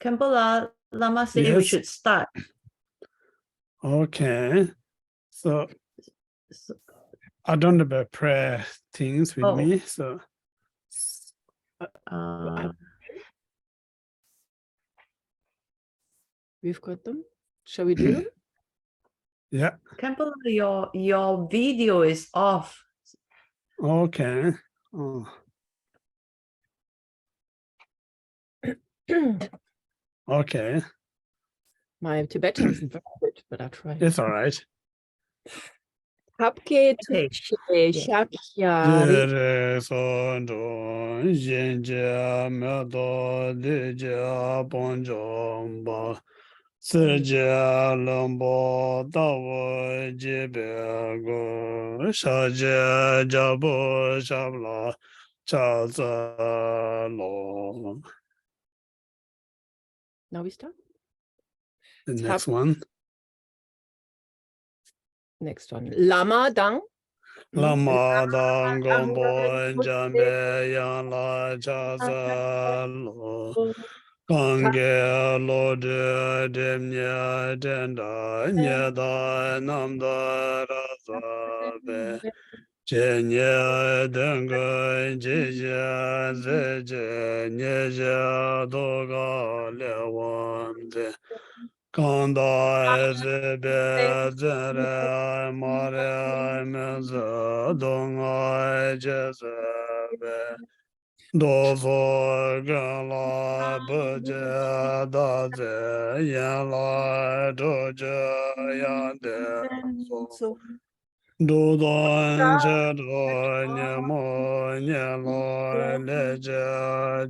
Khenpo Lama say we Yes. should start. Okay. So So, I don't have a prayer things with Oh. me. So We've got them. Shall we do them? yeah. Khenpo, your video is off. Okay. Oh, okay. My Tibetan isn't very good, but I'll try. It's all right. Hapke Okay. tuche shakyari Jere sondo jinja medo dija bonjomba seja lambo dawo jibe go shaje jabo shabla chaza lo. Now we start. The next one. Next one. Lama dang. Lama dang gombo jambe yang la chaza lo. Kange lo de dem nya denda nya da nam da ra sa be che nya deng ge je ja ze je nya ja do ga le wan de kan da ze be ze re ma re me ze dong ai je ze be do so ga la bu je da ze yan la do je yan de so do don je do nye mo nye lo le je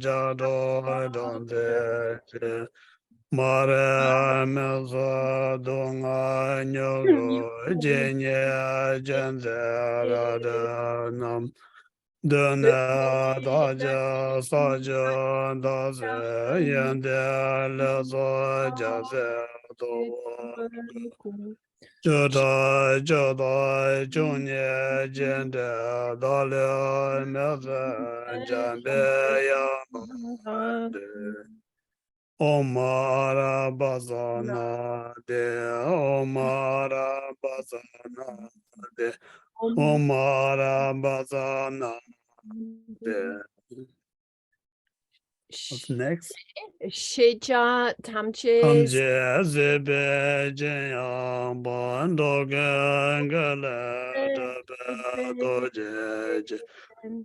ja do don de je ma re me so do nga nyo go je nye jen ze ra de nam Dana daja saja daze yende lezo jaze do jada jada junye jende dale meze jambe ya de Omara bazana de Omara bazana de Omara bazana de. What's next? Sheja Dhamchoe. Tamje zebe jenya bando gengele debe doje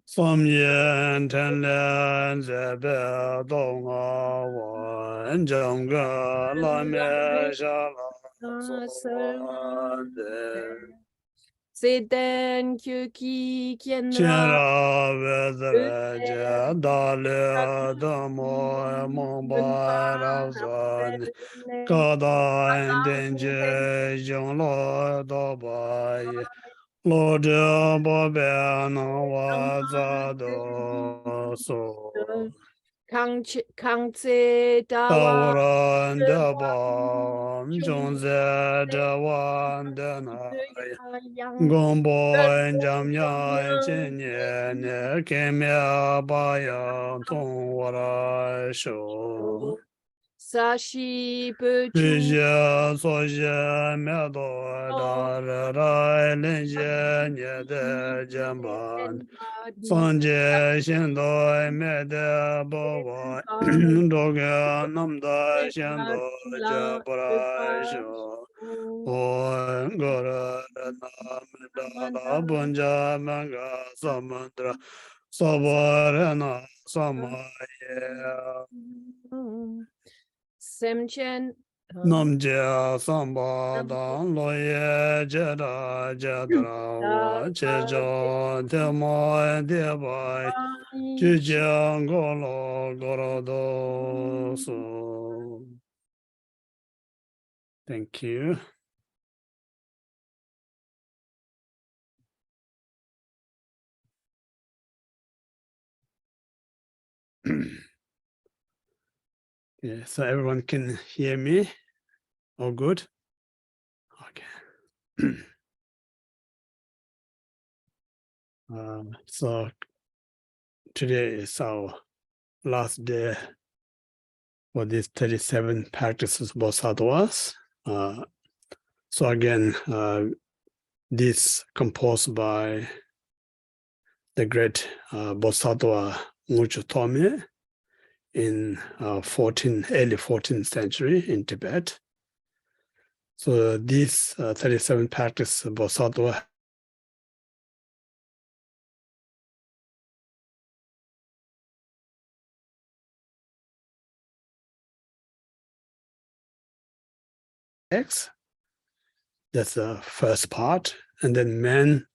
Somyen tenlen zebe donga wan jangga la me shala so de Zeden Kyuki Kienra. Chenra vedre je dale damo mombara zan kada denje jonglo dobai lo de bobe no wa za do so Kangtse Dawa. Tawaran de bom jongze de wan de na Gombo and Jamya Chenye Ne Kemya Baya Tong Wara Sho Sashi Puchu. Rija Soja Medo Dara Lenje Nye De Jamban Sanje Shendo Mede Bowa Doga Namda Shendo Jabra Sho O Gora Namda Bunja Manga Samandra Sabarana Samaya Semchen. Namja Samba Dan Loye Jeda Jedra Wa Chejo Demo Debai Jujang Golo Gorodo So. Thank you. Yeah, so everyone can hear me. All good? Okay. So today is our last day for these 37 practices Bodhisattvas. So again, this composed by the great Bodhisattva Ngawang Tome in early 14th century in Tibet. So these 37 practices Bodhisattva X. That's the first part. And then main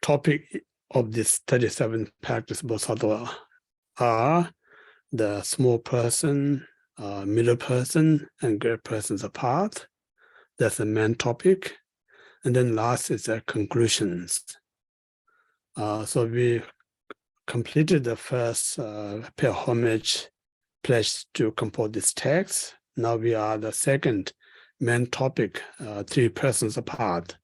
topic of this 37 practice Bodhisattva are the small person, middle person, and great persons apart. That's the main topic. And then last is the conclusions. So we completed the first pay homage pledge to compose this text. Now we are the second main topic, 3 persons apart.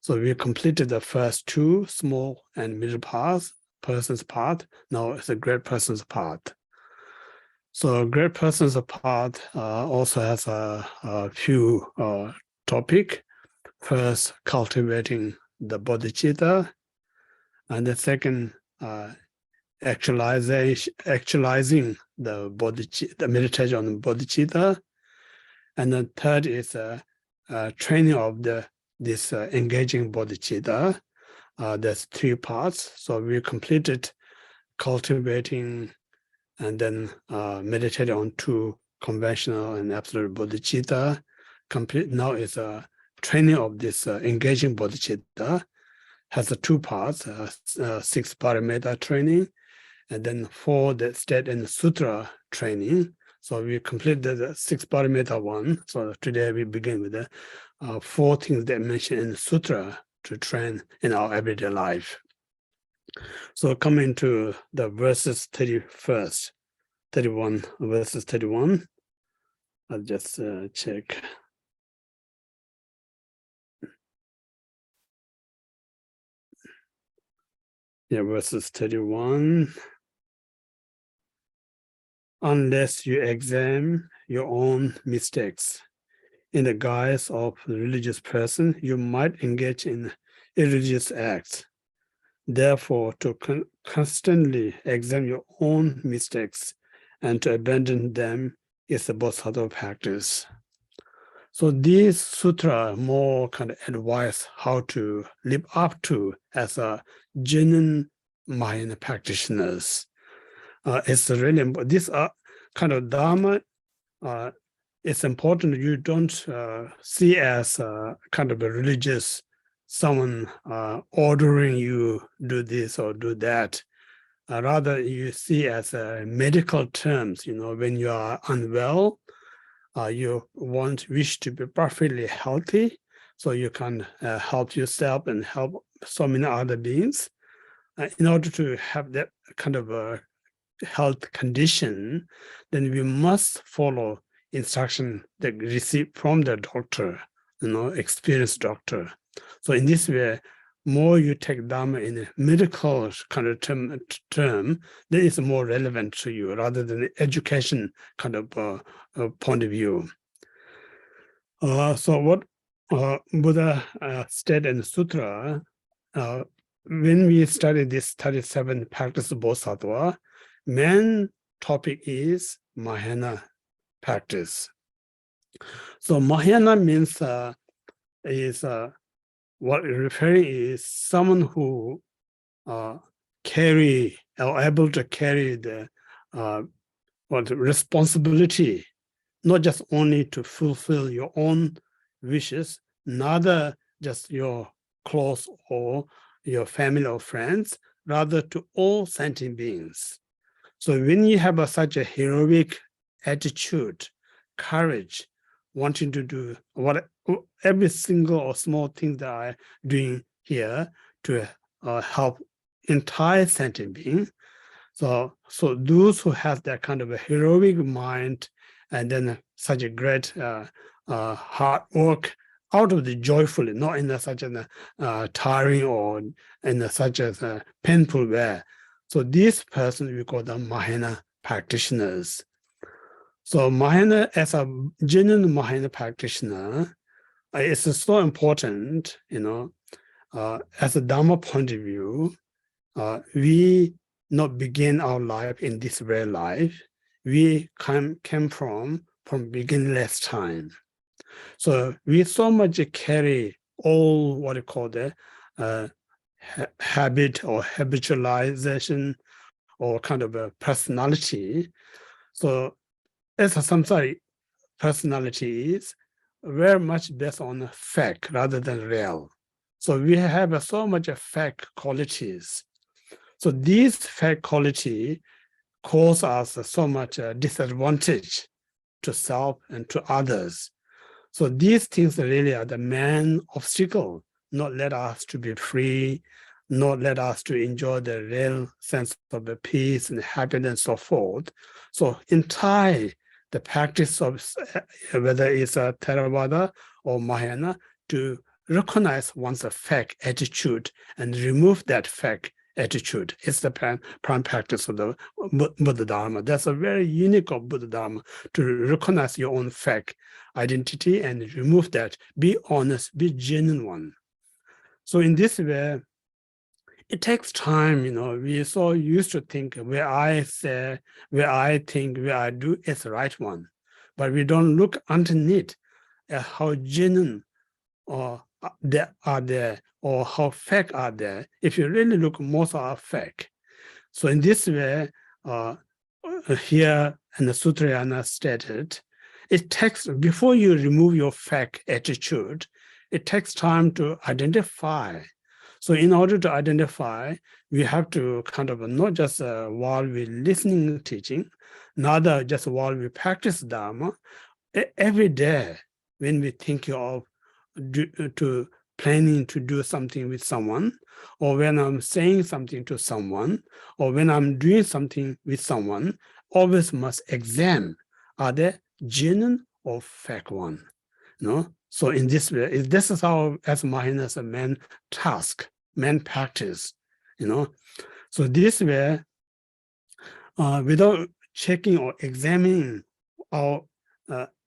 So we completed the first 2 small and middle persons part. Now it's a great persons part. So great persons part also has a few topic. First, cultivating the bodhicitta, and the second, actualizing the bodhicitta, the meditation on the bodhicitta, and the third is training of this engaging bodhicitta. There's 3 parts. So we completed cultivating and then meditated on 2 conventional and absolute bodhicitta. Now it's a training of this engaging bodhicitta. Has 2 parts, 6 paramita training, and then 4 the state and sutra training. So we completed the 6 paramita one. So today we begin with the 4 things that mentioned in the sutra to train in our everyday life. So coming to the verses 31, verses 31. I'll just check. Yeah, verses 31. Unless you examine your own mistakes in the guise of a religious person, you might engage in irreligious acts. Therefore, to constantly examine your own mistakes and to abandon them is the Bodhisattva practice. So these sutra more kind of advise how to live up to as a genuine Mahayana practitioners. It's really important. These are kind of Dharma. It's important you don't see as kind of a religious, someone ordering you do this or do that. Rather, you see as medical terms. When you are unwell, you wish to be perfectly healthy, so you can help yourself and help so many other beings. In order to have that kind of a health condition, then we must follow instruction that we receive from the doctor, experienced doctor. So in this way, more you take Dharma in a medical kind of term, then it's more relevant to you rather than the education kind of point of view. So what Buddha said in the Sutra, when we study this 37 practice of Bodhisattva, main topic is Mahayana practice. So Mahayana means what referring is someone who carry or able to carry the responsibility, not just only to fulfill your own wishes, neither just your close or your family or friends, rather to all sentient beings. So when you have such a heroic attitude, courage, wanting to do every single or small thing that I'm doing here to help entire sentient being. So those who have that kind of a heroic mind and then such a great hard work out of the joyfully, not in such a tiring or in such a painful way. So this person we call the Mahayana practitioners. So Mahayana, as a genuine Mahayana practitioner, it's so important, as a Dharma point of view, we not begin our life in this real life. We came from beginningless time. So we so much carry all what you call the habit or habitualization or kind of a personality. So as a samsari, personality is very much based on fact rather than real. So we have so much fact qualities. So these fact quality cause us so much disadvantage to self and to others. So these things really are the main obstacle, not let us to be free, not let us to enjoy the real sense of the peace and happiness and so forth. So entire the practice of whether it's a Theravada or Mahayana to recognize one's fact attitude and remove that fact attitude. It's the prime practice of the Buddha Dharma. That's a very unique of Buddha Dharma, to recognize your own fact identity and remove that. Be honest, be genuine one. So in this way, it takes time, we're so used to think where I say, where I think, where I do is the right one. But we don't look underneath at how genuine or they are there or how fake are there. If you really look, most are fake. So in this way, here in the Sutrayana stated, it takes, before you remove your fake attitude, it takes time to identify. So in order to identify, we have to kind of not just while we're listening teaching, neither just while we practice Dharma, every day when we think of planning to do something with someone, or when I'm saying something to someone, or when I'm doing something with someone, always must examine, are they genuine or fake one? So in this way, this is how, as Mahayana's main task, main practice, So this way, without checking or examining our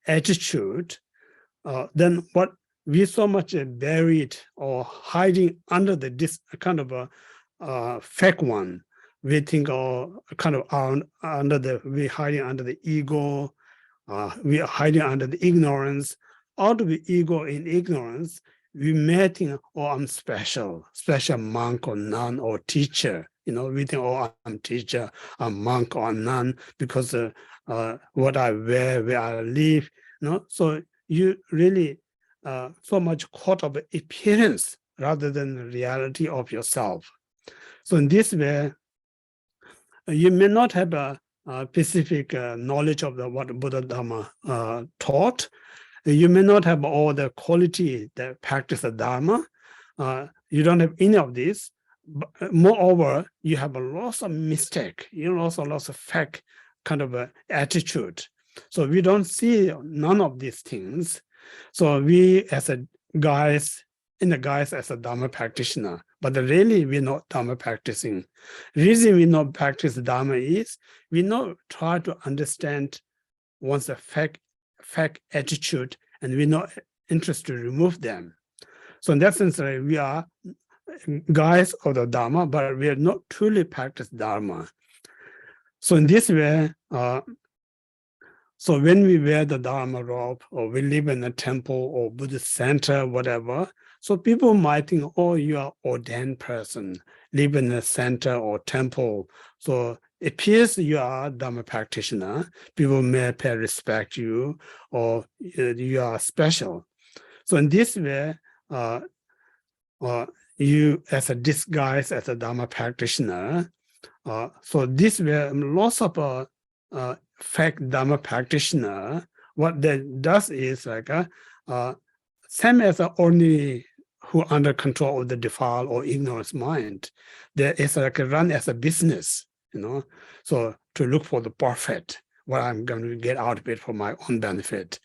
attitude, then what we so much buried or hiding under this kind of a fake one. We think kind of we're hiding under the ego, we are hiding under the ignorance. Out of the ego in ignorance, we may think, I'm special monk or nun or teacher. We think, I'm teacher, I'm monk or nun because what I wear, where I live. So you really so much caught up appearance rather than the reality of yourself. So in this way, you may not have a specific knowledge of what Buddha Dharma taught. You may not have all the quality that practice the Dharma. You don't have any of this. But moreover, you have a lot of mistake. Also lots of fake kind of attitude. So we don't see none of these things. So we, as a guys as a Dharma practitioner, but really we're not Dharma practicing. Reason we not practice Dharma is we not try to understand one's fake attitude, and we're not interested to remove them. So in that sense, we are guys of the Dharma, but we are not truly practice Dharma. So in this way, so when we wear the Dharma robe, or we live in a temple or Buddhist center, whatever, so people might think, you are ordained person, live in a center or temple. So it appears you are a Dharma practitioner. People may pay respect you, or you are special. So in this way, you as a disguise as a Dharma practitioner. So this way, lots of fake Dharma practitioner, what that does is same as only who under control of the defile or ignorance mind. There is run as a business, so to look for the profit, what I'm going to get out of it for my own benefit.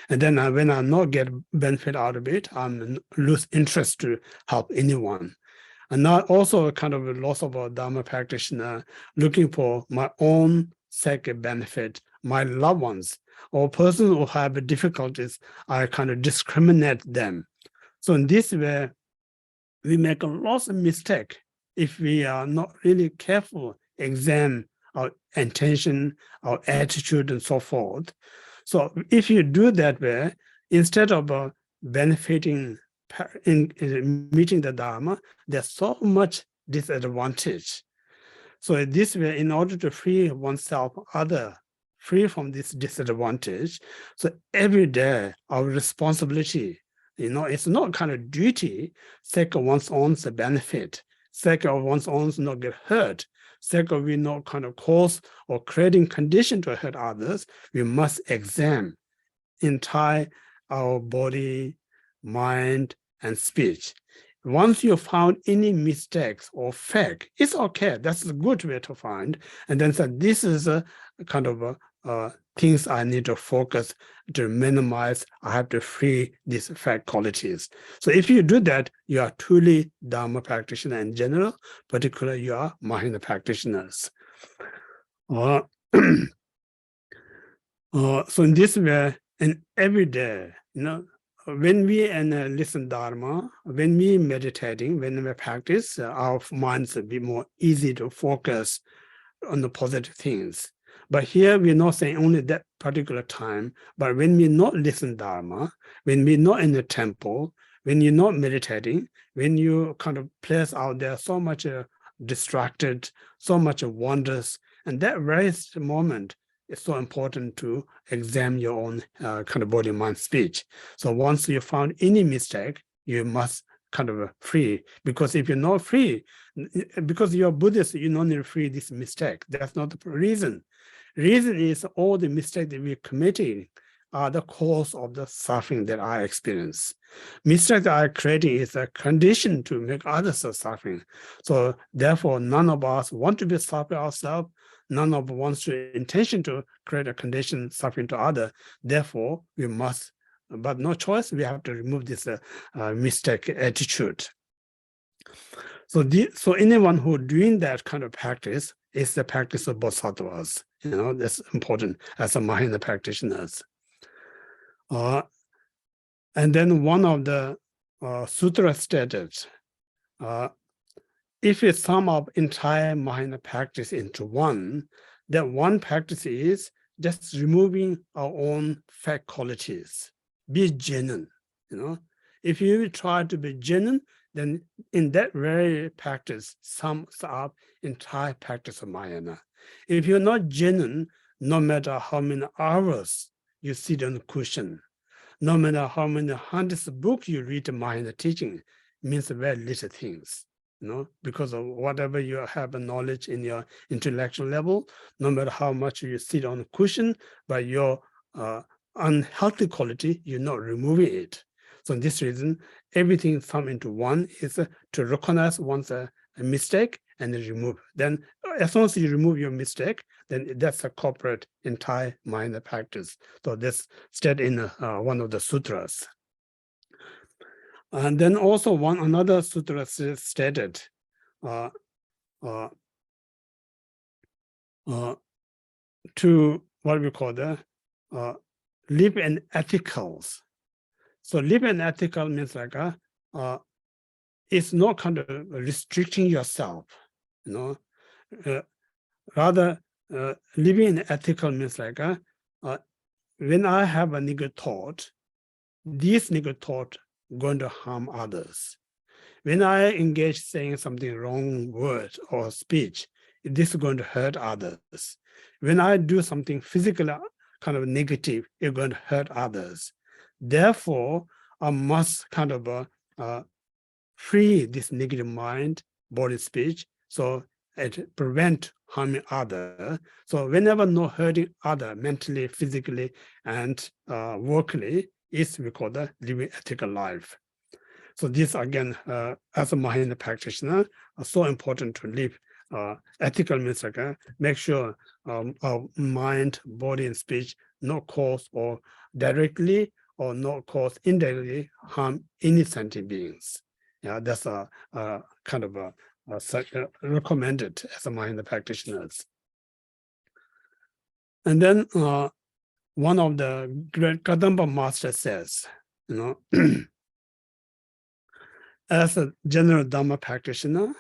And then when I not get benefit out of it, I'm lose interest to help anyone. And not also kind of a loss of a Dharma practitioner looking for my own second, benefit my loved ones or persons who have difficulties. I kind of discriminate them. So in this way, we make a lot of mistake if we are not really careful, examine our intention, our attitude, and so forth. So if you do that way, instead of benefiting in meeting the Dharma, there's so much disadvantage. So this way, in order to free oneself, free from this disadvantage, so every day our responsibility, it's not kind of duty, sake of one's own benefit, sake of one's own not get hurt, sake of we not kind of cause or creating condition to hurt others. We must examine entire our body, mind, and speech. Once you found any mistakes or fake, it's okay. That's a good way to find. And then say, this is a kind of things I need to focus to minimize. I have to free these fake qualities. So if you do that, you are truly Dharma practitioner in general, particularly you are Mahayana practitioners. So in this way, and every day, when we listen Dharma, when we meditating, when we practice, our minds will be more easy to focus on the positive things. But here we're not saying only that particular time, but when we not listen Dharma, when we're not in the temple, when you're not meditating, when you kind of place out there so much distracted, so much wonders, and that very moment, it's so important to examine your own kind of body, mind, speech. So once you found any mistake, you must kind of free. Because if you're not free, because you're Buddhist, you don't need to free this mistake. That's not the reason. Reason is all the mistakes that we're committing are the cause of the suffering that I experience. Mistakes that I creating is a condition to make others suffering. So therefore, none of us want to be suffering ourselves. None of us wants to intention to create a condition suffering to other. Therefore, we must, but no choice, we have to remove this mistake attitude. So anyone who doing that kind of practice is the practice of Bodhisattvas. That's important as a Mahayana practitioners. And then one of the sutra stated, if we sum up entire Mahayana practice into one, that one practice is just removing our own fake qualities. Be genuine. If you try to be genuine, then in that very practice sums up entire practice of Mahayana. If you're not genuine, no matter how many hours you sit on the cushion, no matter how many hundreds of books you read Mahayana teaching, means very little things. Because of whatever you have a knowledge in your intellectual level, no matter how much you sit on a cushion, but your unhealthy quality, you're not removing it. So in this reason, everything summed into one is to recognize one's a mistake and then remove. Then as long as you remove your mistake, then that's a corporate entire Mahayana practice. So that's stated in one of the sutras. And then also another sutra stated to what we call live in ethicals. So live in ethical means like it's not kind of restricting yourself, rather living in ethical means like when I have a negative thought, this negative thought going to harm others. When I engage saying something wrong word or speech, this is going to hurt others. When I do something physically kind of negative, it's going to hurt others. Therefore, I must kind of free this negative mind, body, speech, so it prevent harming other. So whenever no hurting other mentally, physically, and workily, is we call the living ethical life. So this again, as a Mahayana practitioner, are so important to live ethical means like make sure our mind, body, and speech not cause or directly or not cause indirectly harm any sentient beings. Yeah, that's a kind of recommended as a Mahayana practitioners. And then one of the great Kadamba master says, as a general Dhamma practitioner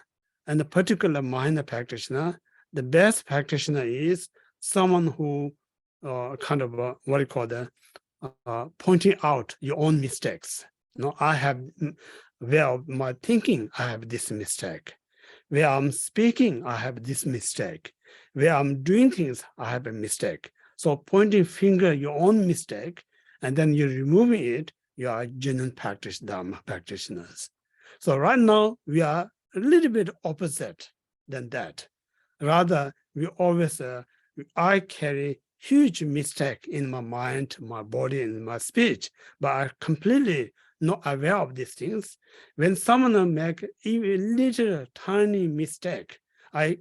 and a particular minor practitioner, the best practitioner is someone who what you call the pointing out your own mistakes. I have, where my thinking, I have this mistake. Where I'm speaking, I have this mistake. Where I'm doing things, I have a mistake. So pointing finger your own mistake, and then you're removing it, you are genuine Dhamma practitioners. So right now, we are a little bit opposite than that. Rather, we always, I carry huge mistake in my mind, my body, and my speech, but I completely not aware of these things. When someone make even little tiny mistake, I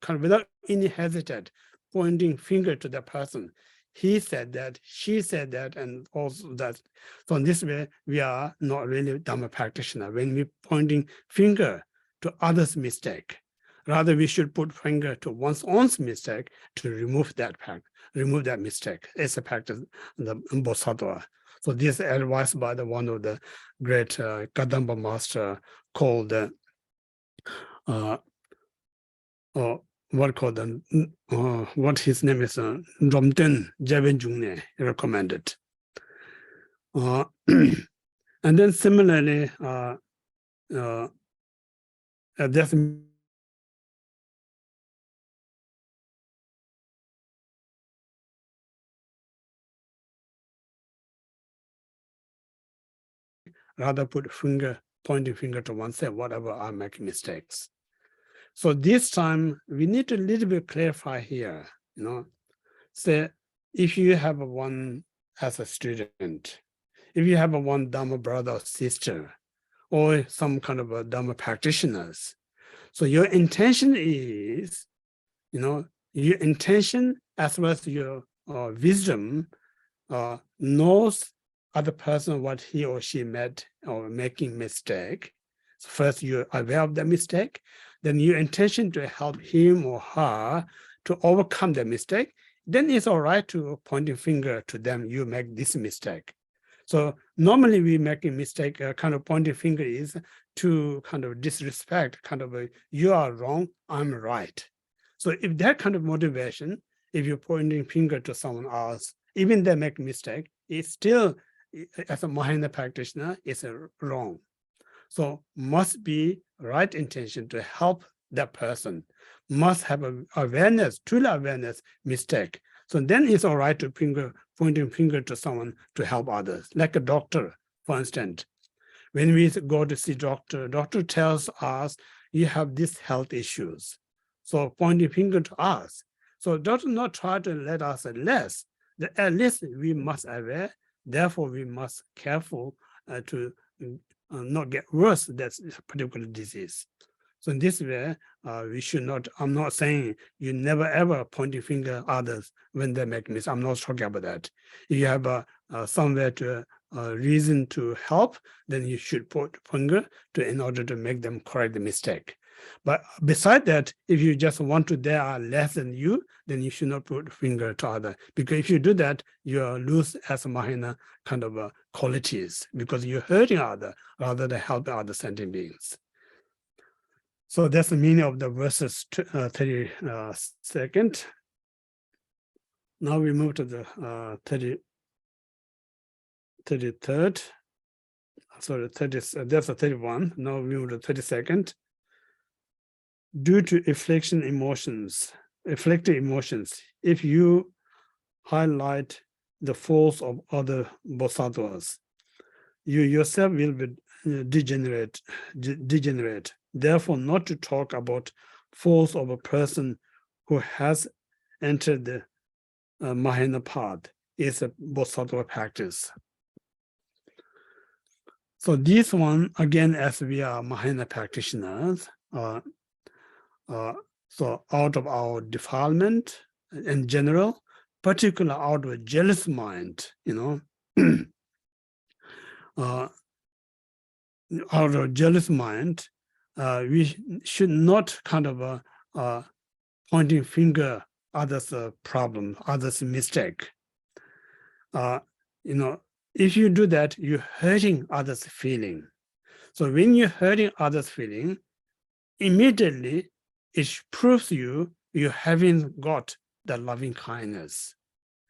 can, without any hesitate, pointing finger to the person. He said that, she said that, and also that. So in this way, we are not really Dhamma practitioner when we pointing finger to others' mistake. Rather, we should put finger to one's own mistake to remove that mistake. It's a practice, the Bodhisattva. So this is advised by one of the great Kadamba master called what his name is, Romten Javenjungne recommended. And then similarly, there's rather put pointing finger to oneself, whatever I make mistakes. So this time we need to a little bit clarify here, say if you have one as a student, if you have one Dhamma brother or sister, or some kind of a Dhamma practitioners, so your intention is, your intention as well as your wisdom knows other person what he or she made or making mistake. So first you're aware of the mistake, then your intention to help him or her to overcome the mistake, then it's all right to pointing finger to them, you make this mistake. So normally we make a mistake, kind of pointing finger is to kind of disrespect, kind of you are wrong, I'm right. So if that kind of motivation, if you're pointing finger to someone else, even they make mistake, it's still, as a Mahayana practitioner, it's wrong. So must be right intention to help that person, must have a awareness, true awareness, mistake. So then it's all right to pointing finger to someone to help others, like a doctor, for instance. When we go to see doctor tells us you have these health issues. So pointing finger to us. So doctor not try to let us less. At least we must aware. Therefore, we must careful to not get worse that particular disease. So in this way, we should not, I'm not saying you never ever pointing finger others when they make mistakes. I'm not talking about that. If you have somewhere to reason to help, then you should put finger in order to make them correct the mistake. But beside that, if you just want to, they are less than you, then you should not put finger to other. Because if you do that, you lose as a Mahayana kind of qualities, because you're hurting other rather than helping other sentient beings. So that's the meaning of the verses 32nd. Now we move to the 33rd. Sorry, that's the 31. Now we move to 32nd. Due to afflictive emotions, if you highlight the faults of other bodhisattvas, you yourself will be degenerate. Therefore, not to talk about faults of a person who has entered the Mahayana path is a bodhisattva practice. So this one, again, as we are Mahayana practitioners, so out of our defilement in general, particularly out of a jealous mind, out of jealous mind, we should not kind of pointing finger others' problem, others' mistake. If you do that, you're hurting others' feeling. So when you're hurting others' feeling, immediately it proves you haven't got the loving kindness,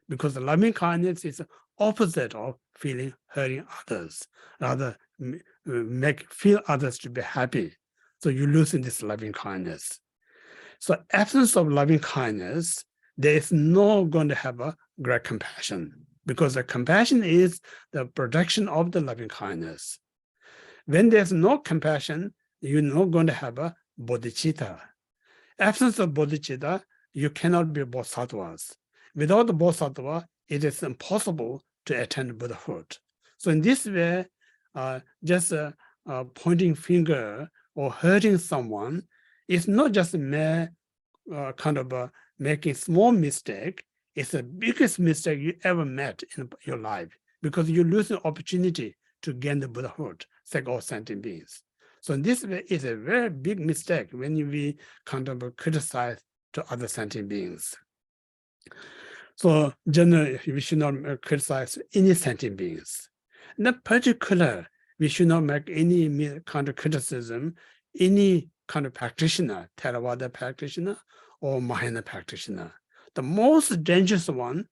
because the loving kindness is the opposite of hurting others, rather feel others to be happy. So you lose in this loving kindness. So absence of loving kindness, there is no going to have a great compassion, because the compassion is the production of the loving kindness. When there's no compassion, you're not going to have a bodhicitta. Absence of bodhicitta, you cannot be bodhisattvas. Without the bodhisattva, it is impossible to attain Buddhahood. So in this way, just pointing finger or hurting someone is not just a mere making small mistake. It's the biggest mistake you ever met in your life, because you lose the opportunity to gain the Buddhahood, like all sentient beings. So in this way, it's a very big mistake when we criticize to other sentient beings. So generally, we should not criticize any sentient beings. In particular, we should not make any kind of criticism, any kind of practitioner, Theravada practitioner or Mahayana practitioner. The most dangerous one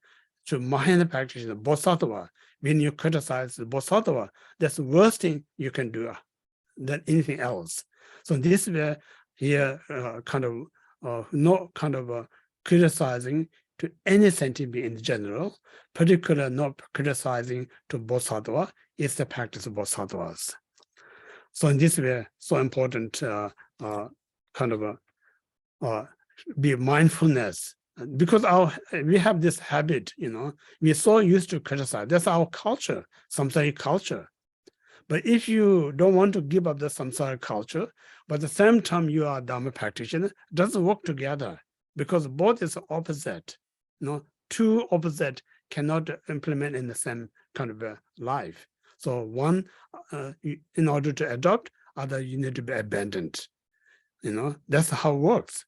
to Mahayana practitioner, Bodhisattva, when you criticize the Bodhisattva, that's the worst thing you can do than anything else. So this way, here, not criticizing to any sentient being in general, particularly not criticizing to Bodhisattva, is the practice of Bodhisattvas. So in this way, so important be mindfulness, because we have this habit, we're so used to criticize. That's our culture, samsaric culture. But if you don't want to give up the samsaric culture, but at the same time you are a Dhamma practitioner, it doesn't work together, because both is opposite. Two opposite cannot implement in the same kind of life. So one, in order to adopt, other you need to be abandoned. That's how it works.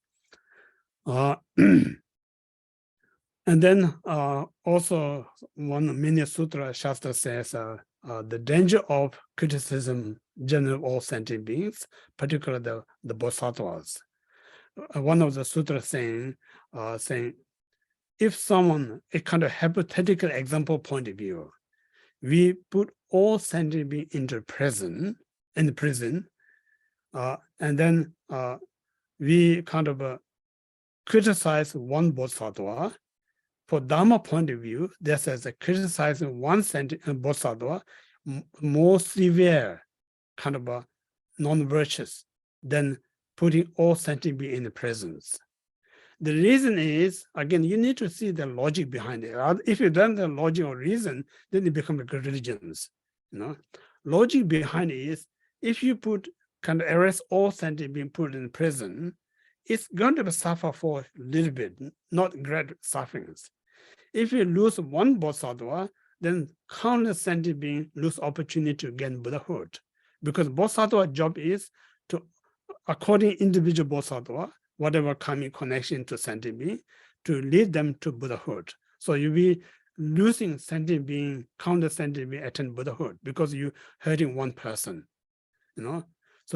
And then also one mini sutra Shastra says the danger of criticism generally of all sentient beings, particularly the Bodhisattvas. One of the sutras saying if someone, a kind of hypothetical example point of view, we put all sentient beings into prison, and then we criticize one Bodhisattva. For Dhamma point of view, this is criticizing one Bodhisattva more severe, non-virtuous than putting all sentient beings in the presence. The reason is, again, you need to see the logic behind it. If you don't have the logic or reason, then it becomes religions. Logic behind it is, if you arrest all sentient beings put in prison, it's going to suffer for a little bit, not great sufferings. If you lose one Bodhisattva, then countless sentient beings lose opportunity to gain Buddhahood, because Bodhisattva's job is to, according individual Bodhisattva, whatever coming connection to sentient being, to lead them to Buddhahood. So you'll be losing sentient being, countless sentient being attain Buddhahood, because you're hurting one person. So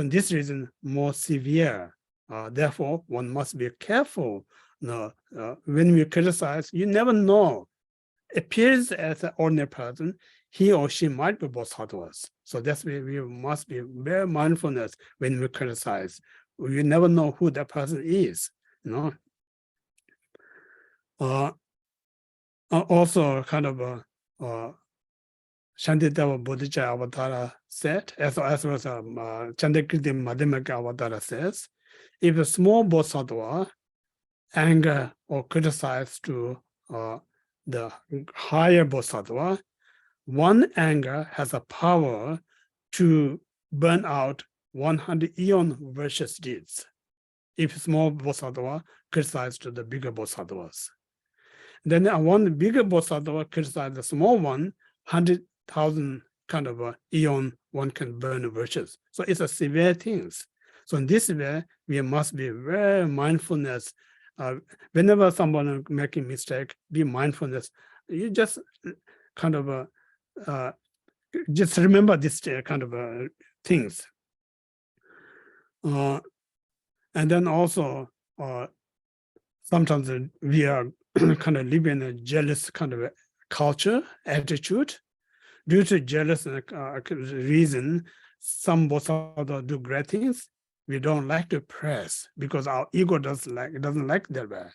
in this reason, more severe. Therefore, one must be careful. When we criticize, you never know. Appears as an ordinary person, he or she might be Bodhisattvas. So that's why we must be very mindfulness when we criticize. You never know who that person is. Also, Shantideva Bodhicaya Avatara said, as well as Chandakirti Madhyamaka Avatara says, if a small Bodhisattva anger or criticize to the higher Bodhisattva, one anger has a power to burn out 100 eon virtuous deeds. If small Bodhisattva criticize to the bigger Bodhisattvas, then one bigger Bodhisattva criticize the small one, 100,000 eon one can burn virtues. So it's a severe things. So in this way, we must be very mindfulness whenever someone making mistake, be mindfulness. You just kind of just remember this kind of things. And then also sometimes we are kind of living in a jealous kind of culture, attitude. Due to jealous reason, some bodhisattvas do great things. We don't like to praise because our ego doesn't like that way.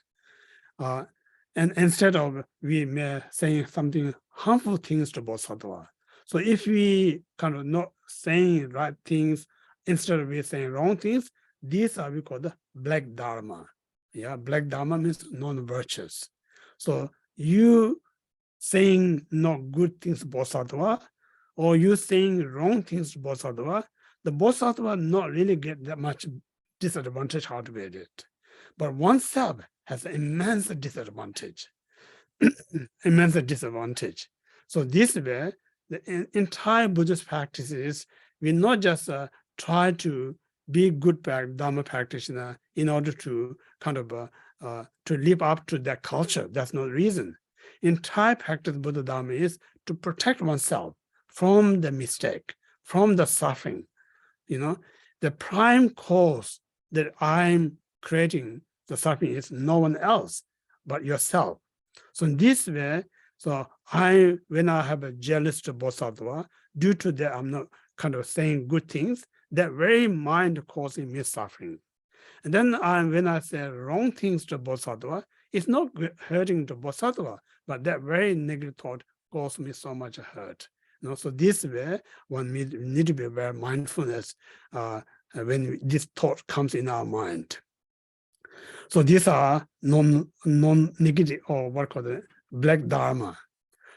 And instead of we may saying something harmful things to bodhisattva. So if we kind of not saying right things, instead of we saying wrong things, these are we call the black dharma. Yeah, black dharma means non-virtuous. So you saying not good things to bodhisattva, or you saying wrong things to bodhisattva, the bodhisattva not really get that much disadvantage out of it. But oneself has immense disadvantage, immense disadvantage. So this way, the entire Buddhist practices, we not just try to be good Dharma practitioner in order to kind of to live up to that culture. That's not the reason. Entire practice of Buddha Dharma is to protect oneself from the mistake, from the suffering. You know, the prime cause that I'm creating the suffering is no one else but yourself. So in this way, so when I have a jealous to bodhisattva, due to that I'm not kind of saying good things, that very mind causing me suffering. And then when I say wrong things to bodhisattva, it's not hurting the bodhisattva, but that very negative thought causes me so much hurt. You know, so this way, one need to be very mindfulness when this thought comes in our mind. So these are non-negative, or what called it, black dharma.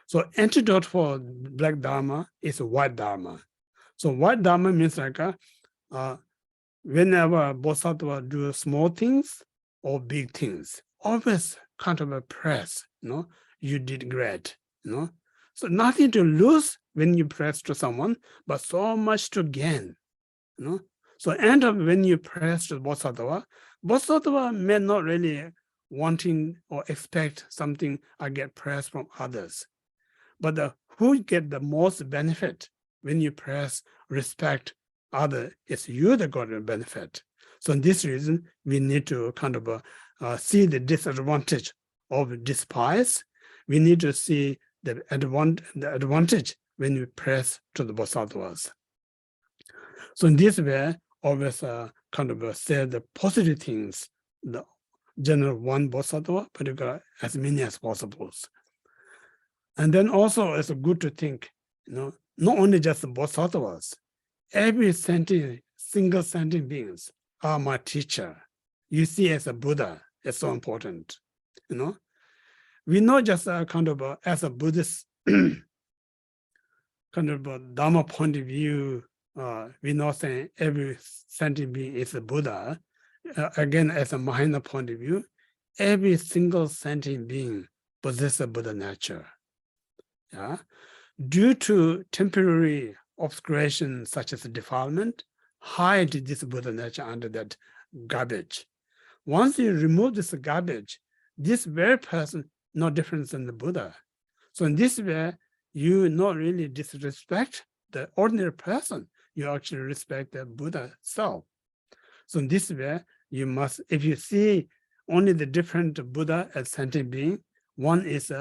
So antidote for black dharma is white dharma. So white dharma means like whenever bodhisattva do small things or big things, always kind of a praise, you know, you did great, you know. So nothing to lose when you praise to someone, but so much to gain, you know. So end up when you praise to bodhisattva, bodhisattva may not really wanting or expect something I get praise from others. But who get the most benefit when you praise, respect other, it's you that got the benefit. So in this reason, we need to kind of see the disadvantage of despise. We need to see the advantage when we praise to the bodhisattvas. So in this way, always kind of say the positive things, the general one bodhisattva, particularly as many as possible. And then also it's good to think, you know, not only just the bodhisattvas, every single sentient beings are my teacher. You see, as a Buddha, it's so important, you know. We not just kind of as a Buddhist kind of a Dharma point of view, we're not saying every sentient being is a Buddha. Again, as a Mahayana point of view, every single sentient being possesses a Buddha nature. Yeah? Due to temporary obscuration such as defilement, hide this Buddha nature under that garbage. Once you remove this garbage, this very person no different than the Buddha. So in this way, you not really disrespect the ordinary person, you actually respect the Buddha self. So in this way, you must, if you see only the different Buddha as sentient being, one is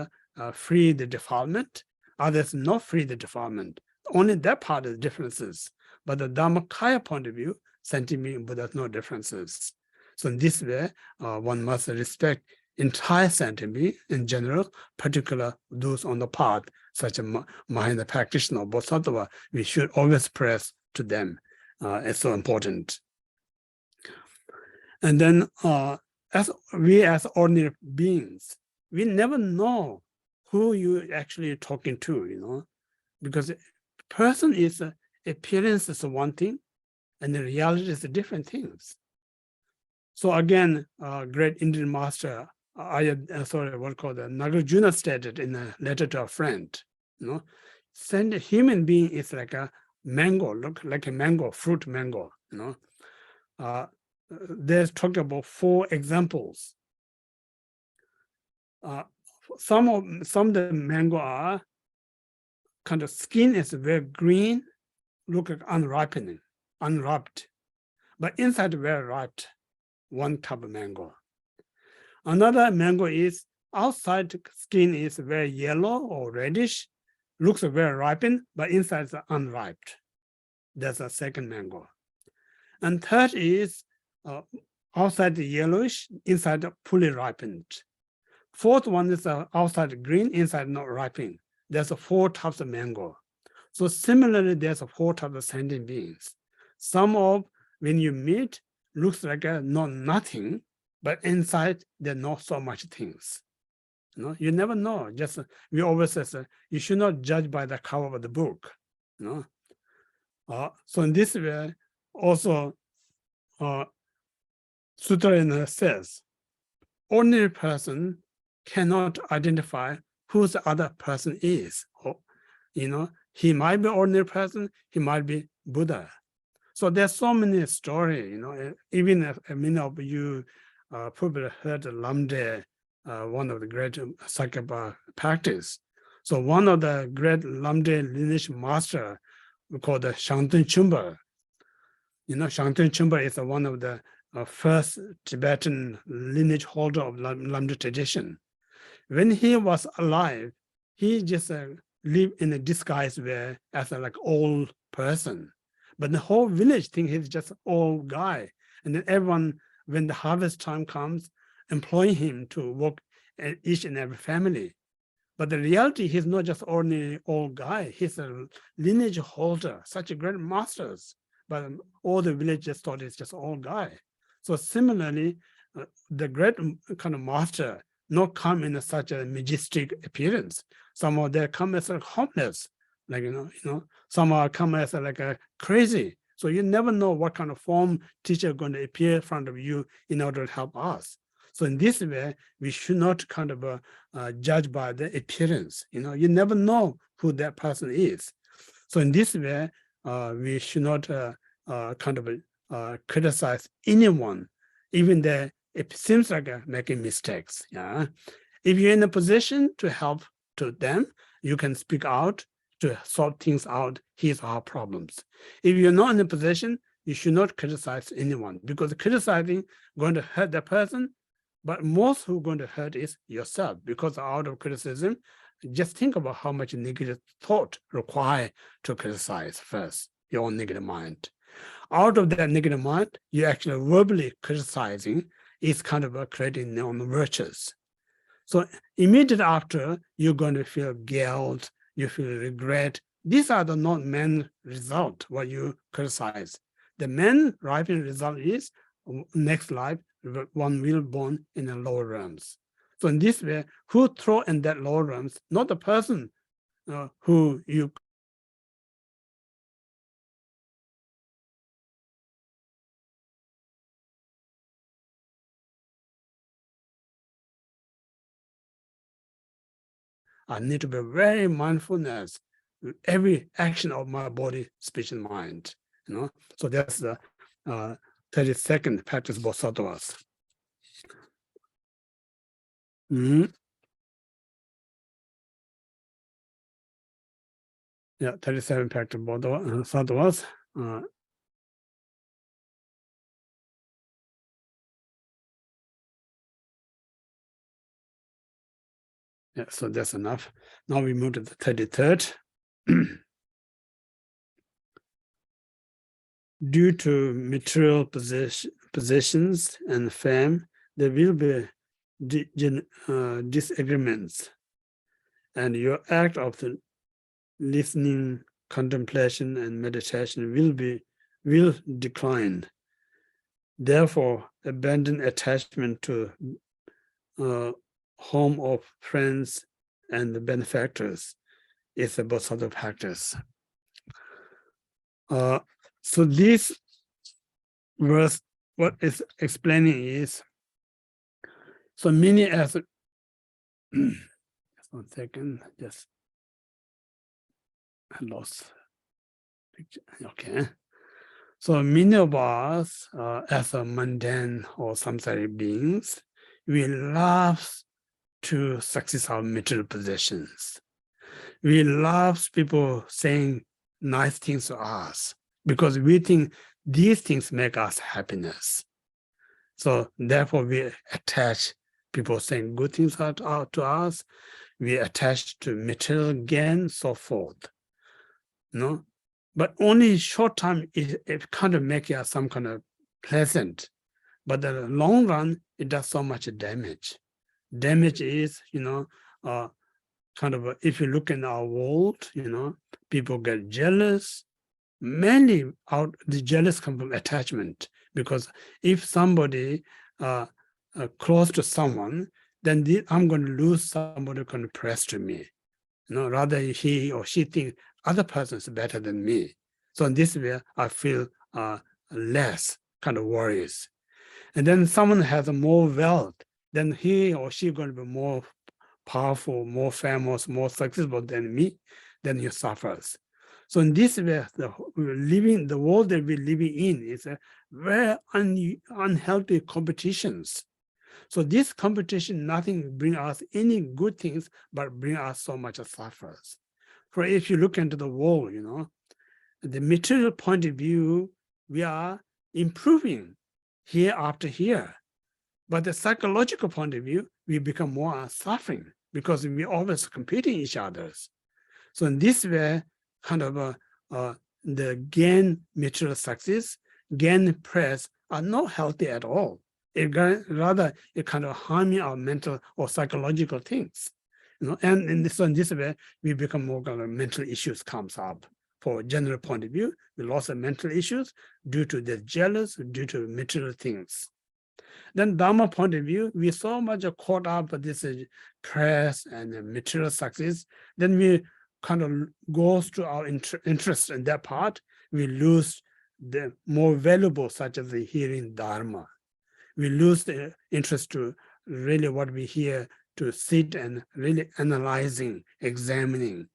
free the defilement, others not free the defilement. Only that part is differences. But the Dhammakaya point of view, sentient being Buddha has no differences. So in this way, one must respect entire sentient being in general, particular those on the path, such as Mahayana practitioner or Bodhisattva, we should always praise to them. It's so important. And then as ordinary beings, we never know who you actually talking to, you know, because person is appearance is one thing, and the reality is different things. So again, great Indian master, Nagarjuna stated in a letter to a friend, you know, send a human being is like a mango, look like a mango, fruit mango, you know. There's talked about 4 examples some of the mango are kind of skin is very green, look like unwrapped, but inside very ripe. One type of mango. Another mango is outside skin is very yellow or reddish, looks very ripened, but inside is unripe. That's a second mango. And third is outside yellowish, inside fully ripened. Fourth one is outside green, inside not ripening. There's 4 types of mango. So similarly, there's 4 types of sentient beings. Some of when you meet looks like not nothing, but inside there not so much things. You never know. Just we always say you should not judge by the cover of the book. So in this way, also Sutra says, ordinary person cannot identify who the other person is. He might be ordinary person, he might be Buddha. So there's so many stories, even many of you probably heard Lamde, one of the great Sakya practice. So one of the great Lamde lineage master we call the Shanten Chumba. Shanten Chumba is one of the first Tibetan lineage holder of Lamde tradition. When he was alive, he just lived in a disguise way as a old person. But the whole village thinks he's just old guy. And then everyone, when the harvest time comes, employ him to work at each and every family. But the reality, he's not just ordinary old guy. He's a lineage holder, such a great masters. But all the villagers thought he's just old guy. So similarly, the great kind of master not come in such a majestic appearance. Some of them come as homeless, some are come as a crazy. So you never know what kind of form teacher going to appear in front of you in order to help us. So in this way, we should not kind of judge by the appearance. You never know who that person is. So in this way, we should not kind of criticize anyone, even though it seems like making mistakes. Yeah, if you're in a position to help to them, you can speak out to sort things out, his or her problems. If you're not in a position, you should not criticize anyone, because criticizing going to hurt the person, but most who are going to hurt is yourself, because out of criticism, just think about how much negative thought required to criticize first, your own negative mind. Out of that negative mind, you actually verbally criticizing is kind of creating non-virtues. So immediately after, you're going to feel guilt, you feel regret. These are the non-main result what you criticize. The main ripening result is next life, one will born in the lower realms. So in this way, who throw in that lower realms, not the person who you I need to be very mindfulness with every action of my body, speech, and mind. So that's the 32nd practice Bodhisattvas. Yeah, 37 practice Bodhisattvas. Yeah, so that's enough. Now we move to the 33rd. Due to material possessions and fame, there will be disagreements, and your act of the listening, contemplation, and meditation will decline. Therefore, abandon attachment to home of friends and the benefactors is a Bodhisattva practice. So this verse, what is explaining is, so many as just 1 second, just I lost picture. Okay. So many of us as a mundane or samsaric beings, we love to success our material possessions. We love people saying nice things to us because we think these things make us happiness. So therefore we attach people saying good things out to us. We attach to material gain, so forth. No, but only short time it kind of make us some kind of pleasant, but in the long run it does so much damage. Damage is, kind of if you look in our world, people get jealous. Mainly the jealous come from attachment, because if somebody close to someone, then I'm going to lose somebody going to press to me. Rather he or she think other person is better than me. So in this way, I feel less kind of worries. And then someone has more wealth, then he or she going to be more powerful, more famous, more successful than me, then he suffers. So in this way, the world that we're living in is a very unhealthy competitions. So this competition, nothing bring us any good things, but bring us so much suffers. For if you look into the world, the material point of view, we are improving here after here. But the psychological point of view, we become more suffering because we always competing each others. So in this way, kind of the gain material success, gain praise are not healthy at all. Rather, it kind of harming our mental or psychological things. And so in this way, we become more kind of mental issues comes up. For general point of view, we lost the mental issues due to the jealous, due to material things. Then Dharma point of view, we so much caught up with this praise and material success, then we kind of goes to our interest in that part, we lose the more valuable, such as the hearing Dharma. We lose the interest to really what we hear, to sit and really analyzing, examining.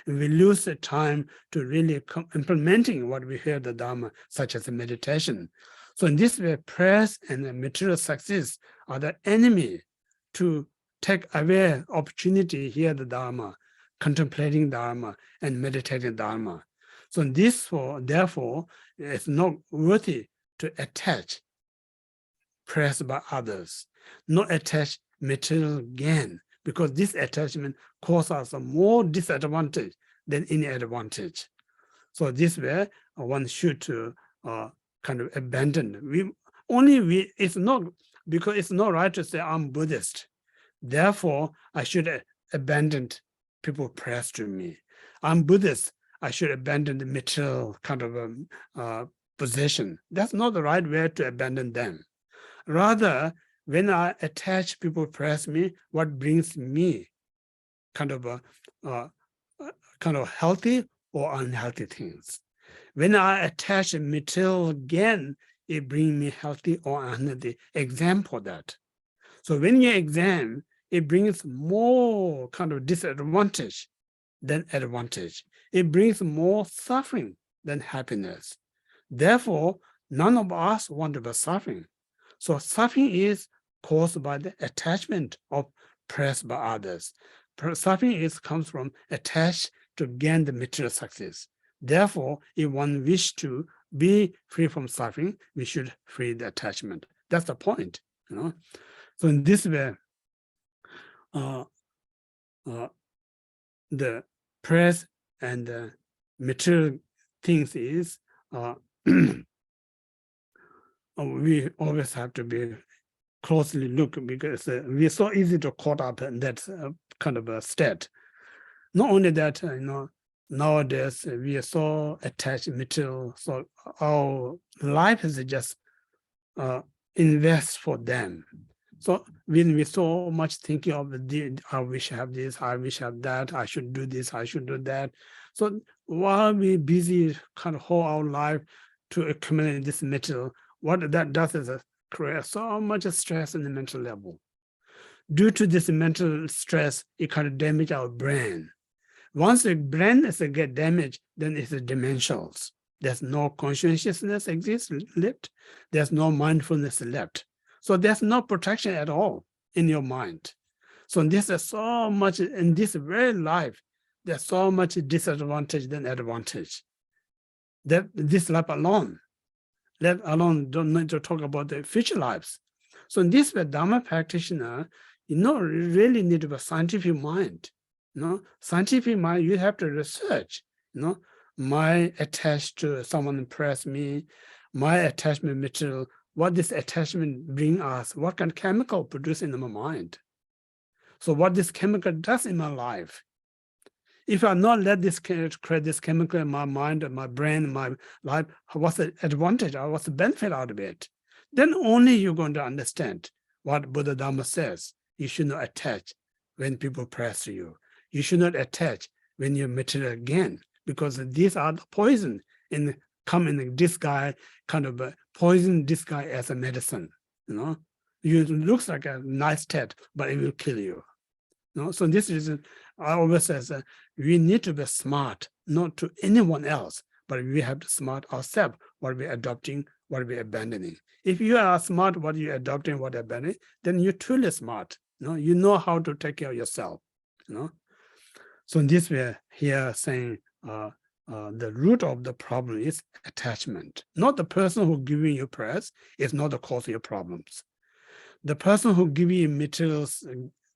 And we lose the time to really implementing what we hear the Dharma, such as the meditation. So in this way, praise and material success are the enemy to take away opportunity, hear the Dharma, contemplating Dharma, and meditating Dharma. So therefore, it's not worthy to attach praise by others, not attach material gain, because this attachment causes us more disadvantage than any advantage. So this way, one should kind of abandon. It's not, because it's not right to say I'm Buddhist. Therefore, I should abandon people praise to me. I'm Buddhist. I should abandon the material kind of possession. That's not the right way to abandon them. Rather, when I attach people praise me, what brings me kind of healthy or unhealthy things. When I attach material gain, it brings me healthy or unhealthy. Example that. So when you examine, it brings more kind of disadvantage than advantage. It brings more suffering than happiness. Therefore, none of us want to be suffering. So suffering is caused by the attachment of praise by others. Suffering comes from attached to gain the material success. Therefore, if one wishes to be free from suffering, we should free the attachment. That's the point. So in this way, the praise and the material things is we always have to be closely look, because we're so easy to caught up in that kind of a state. Not only that, nowadays we are so attached to material, so our life is just invest for them. So when we so much thinking of I wish I have this, I wish I have that, I should do this, I should do that. So while we're busy kind of whole our life to accumulate this material, what that does is create so much stress in the mental level. Due to this mental stress, it kind of damage our brain. Once the brain is get damaged, then it's the dimensions. There's no consciousness exists left. There's no mindfulness left. So there's no protection at all in your mind. So this is so much in this very life. There's so much disadvantage than advantage. That this life alone, let alone don't need to talk about the future lives. So in this way, Dharma practitioner, really need to have a scientific mind. Scientific mind, you have to research. My attached to someone impress me, my attachment material, what this attachment bring us, what kind of chemical produce in my mind. So what this chemical does in my life. If I not let this create this chemical in my mind and my brain, and my life, what's the advantage or what's the benefit out of it? Then only you're going to understand what Buddha Dhamma says. You should not attach when people press you. You should not attach when you're material again, because these are the poison come in this guy kind of poison this guy as a medicine. It looks like a nice tat, but it will kill you. So this is, I always say, we need to be smart, not to anyone else, but we have to smart ourselves, what we're adopting, what we're abandoning. If you are smart, what you're adopting, what you're abandoning, then you're truly smart. You know how to take care of yourself. So in this way, here saying the root of the problem is attachment. Not the person who giving you prayers is not the cause of your problems. The person who giving you materials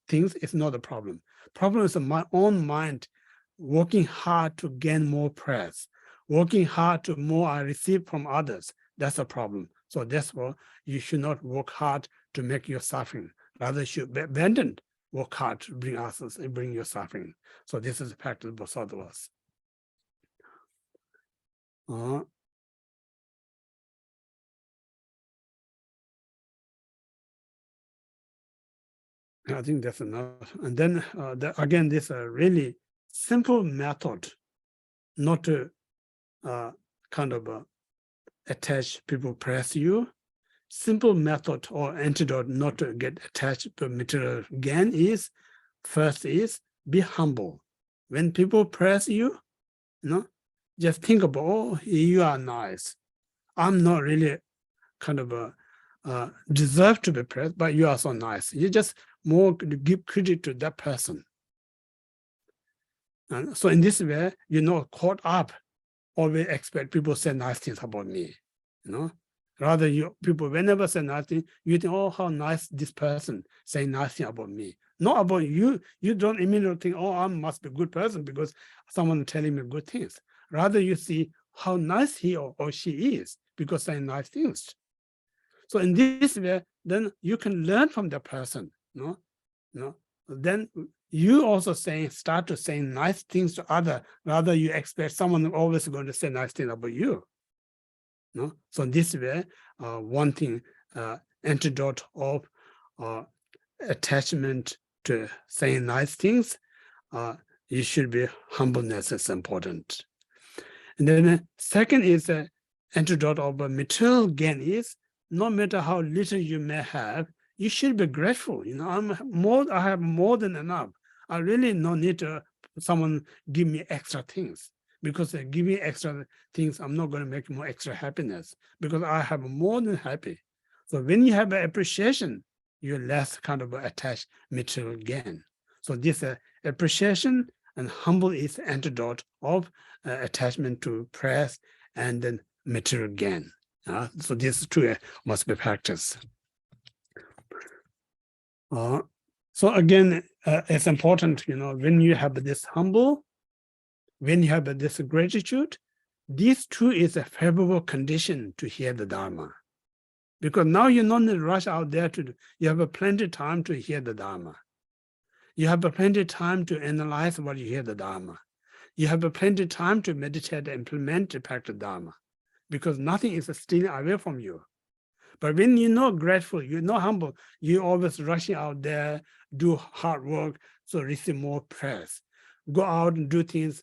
things is not the problem. Problem is my own mind working hard to gain more prayers, working hard to more I receive from others. That's a problem. So therefore, you should not work hard to make your suffering. Rather, you should be abandoned, work hard to bring others and bring your suffering. So this is the practice of Bodhisattvas. I think that's enough. And then again, this really simple method not to attach people press you. Simple method or antidote not to get attached to material gain is, first is be humble. When people press you, just think about, oh, you are nice. I'm not really deserve to be pressed, but you are so nice. You just more give credit to that person. And so in this way, you're not caught up, always expect people say nice things about me. Rather people whenever say nice things, you think, oh, how nice this person saying nice thing about me. Not about you. You don't immediately think, oh, I must be a good person because someone telling me good things. Rather you see how nice he or she is because saying nice things. So in this way, then you can learn from the person. Then you also start to say nice things to others. Rather you expect someone always going to say nice things about you. So this way, one thing, antidote of attachment to saying nice things, you should be humbleness is important. And then second is antidote of material gain is, no matter how little you may have, you should be grateful. I have more than enough. I really no need to someone give me extra things, because give me extra things, I'm not going to make more extra happiness because I have more than happy. So when you have an appreciation, you're less attached material gain. So this appreciation and humble is antidote of attachment to praise and then material gain. So these two must be practiced. So again, it's important, when you have this humble, when you have this gratitude, these two is a favorable condition to hear the Dharma. Because now you don't need to rush out there you have plenty of time to hear the Dharma. You have plenty of time to analyze what you hear the Dharma. You have plenty of time to meditate and implement the practice Dharma, because nothing is stealing away from you. But when you're not grateful, you're not humble, you're always rushing out there, do hard work, so receive more praise. Go out and do things,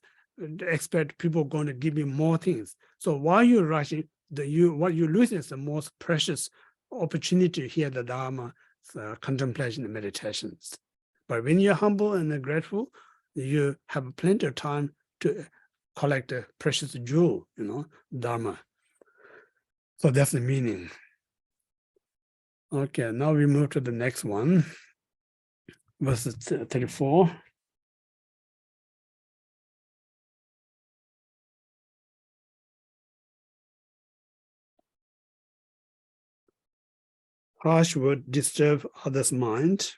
expect people going to give you more things. So while you're rushing, what you lose is the most precious opportunity to hear the Dharma, contemplation and meditations. But when you're humble and grateful, you have plenty of time to collect the precious jewel, Dharma. So that's the meaning. Okay, now we move to the next one. verse 34. Harsh word disturb others' mind,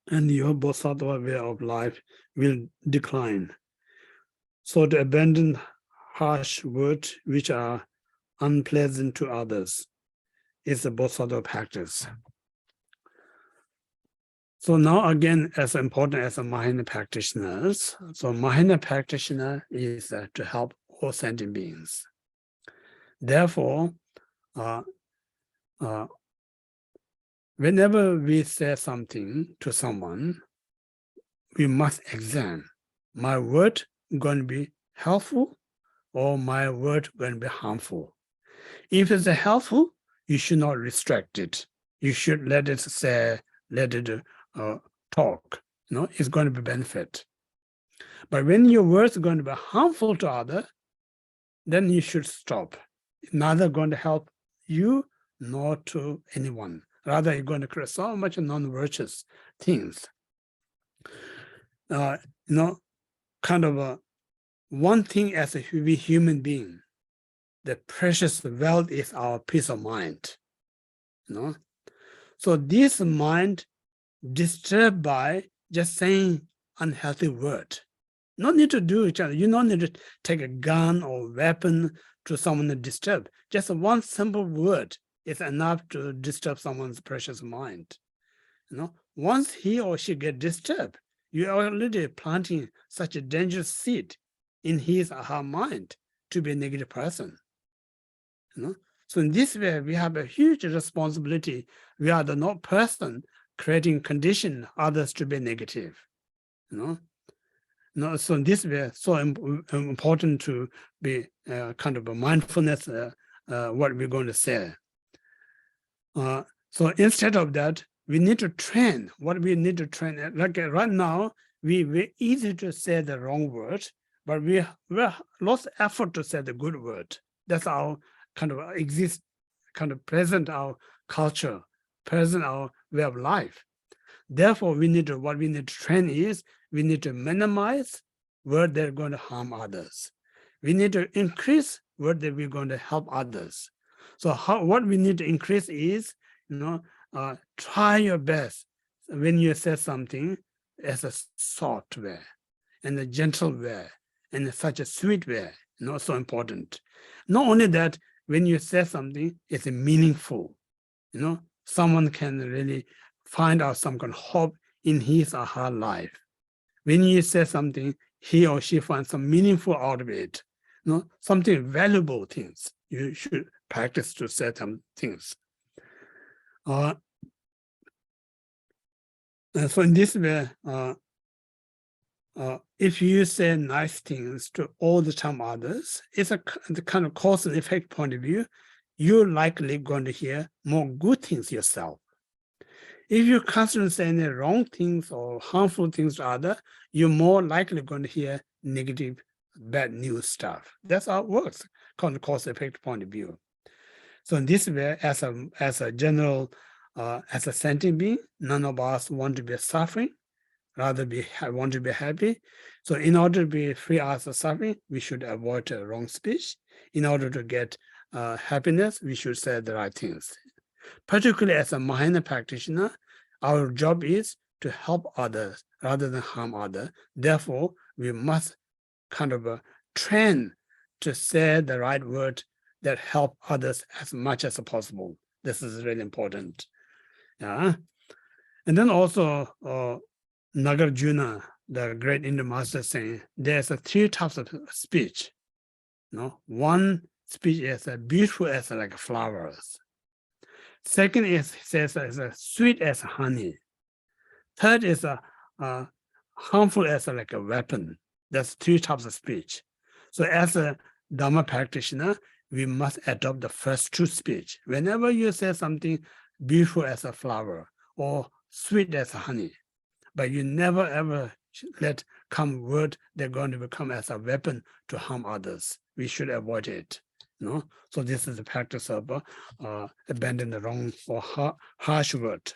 and your Bodhisattva way of life will decline. So to abandon harsh words which are unpleasant to others is the Bodhisattva practice. So now again, as important as a Mahayana practitioners, so Mahayana practitioner is to help all sentient beings. Therefore, whenever we say something to someone, we must examine, my word going to be helpful or my word going to be harmful. If it's helpful, you should not restrict it. You should let it say, let it talk. No, it's going to be benefit. But when your words are going to be harmful to others, then you should stop. It's neither going to help you nor to anyone. Rather, you're going to create so much non-virtuous things. Kind of one thing as a human being, the precious wealth is our peace of mind. So this mind disturbed by just saying unhealthy word. No need to do each other. You don't need to take a gun or weapon to someone to disturb. Just one simple word is enough to disturb someone's precious mind. Once he or she get disturbed, you are already planting such a dangerous seed in his or her mind to be a negative person. So in this way, we have a huge responsibility. We are the not person creating condition others to be negative. So in this way, so important to be kind of a mindfulness, what we're going to say. So instead of that, we need to train. What we need to train, like right now, we easy to say the wrong word, but we lost effort to say the good word. That's our kind of exist, kind of present our culture, present our way of life. Therefore, what we need to train is, we need to minimize word that are going to harm others. We need to increase word that we're going to help others. So what we need to increase is, try your best when you say something as a soft way and a gentle way and such a sweet way, so important. Not only that, when you say something, it's meaningful. Someone can really find out some kind of hope in his or her life. When you say something, he or she finds some meaningful out of it. Something valuable things. You should practice to say some things. So in this way, if you say nice things to all the time others, it's the kind of cause and effect point of view, you're likely going to hear more good things yourself. If you constantly say any wrong things or harmful things to others, you're more likely going to hear negative, bad news stuff. That's how it works, kind of cause effect point of view. So in this way, as a general, as a sentient being, none of us want to be suffering, rather want to be happy. So in order to be free of suffering, we should avoid wrong speech. In order to get happiness, we should say the right things. Particularly as a Mahayana practitioner, our job is to help others rather than harm others. Therefore, we must kind of train to say the right word that help others as much as possible. This is really important. Yeah. And then also Nagarjuna, the great Indian master, saying there's three types of speech. One speech is beautiful as like flowers. Second is says as sweet as honey. Third is harmful as like a weapon. That's three types of speech. So as a Dhamma practitioner, we must adopt the first two speech. Whenever you say something beautiful as a flower or sweet as honey, but you never ever let come word they're going to become as a weapon to harm others. We should avoid it. So this is the practice of abandon the wrong or harsh word.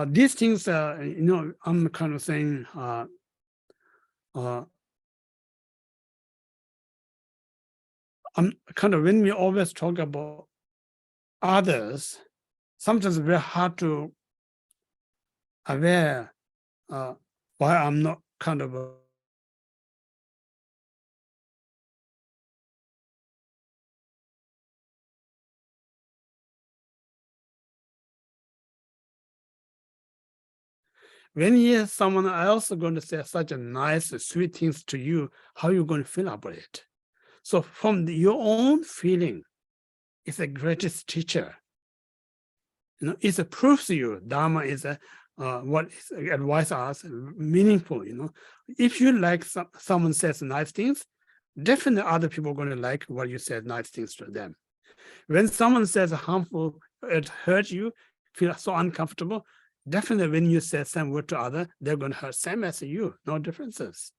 these things, I'm kind of saying, I'm kind of, when we always talk about others, sometimes it's very hard to aware why I'm not kind of when you hear someone else going to say such a nice, sweet things to you, how are you going to feel about it? So from your own feeling, it's the greatest teacher. It proves to you Dharma is what is advice us meaningful. If you like someone says nice things, definitely other people are going to like what you said nice things to them. When someone says harmful, it hurts you, feel so uncomfortable, definitely when you say some word to other, they're going to hurt same as you, no differences.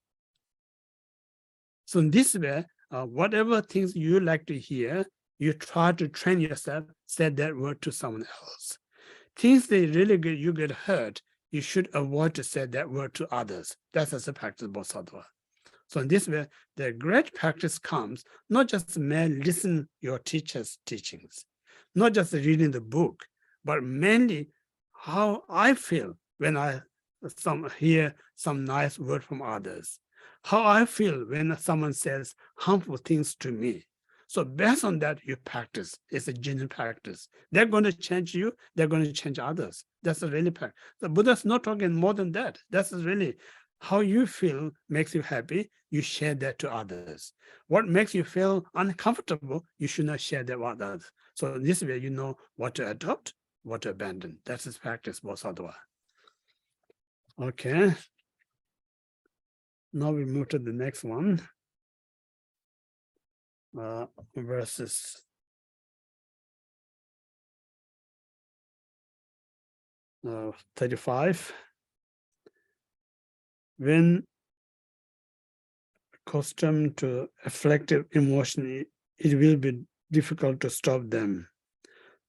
So in this way, whatever things you like to hear, you try to train yourself, say that word to someone else. Things that really you get hurt, you should avoid to say that word to others. That's as a practice of Bodhisattva. So in this way, the great practice comes not just merely listen your teacher's teachings, not just reading the book, but mainly how I feel when I hear some nice word from others, how I feel when someone says harmful things to me. So based on that, you practice. It's a genuine practice. They're going to change you. They're going to change others. That's a really practice. The Buddha's not talking more than that. That's really how you feel makes you happy. You share that to others. What makes you feel uncomfortable, you should not share that with others. So in this way, you know what to adopt, what to abandon. That's his practice, Bodhisattva. Okay. Now we move to the next one. Verses 35. When accustomed to afflictive emotion, it will be difficult to stop them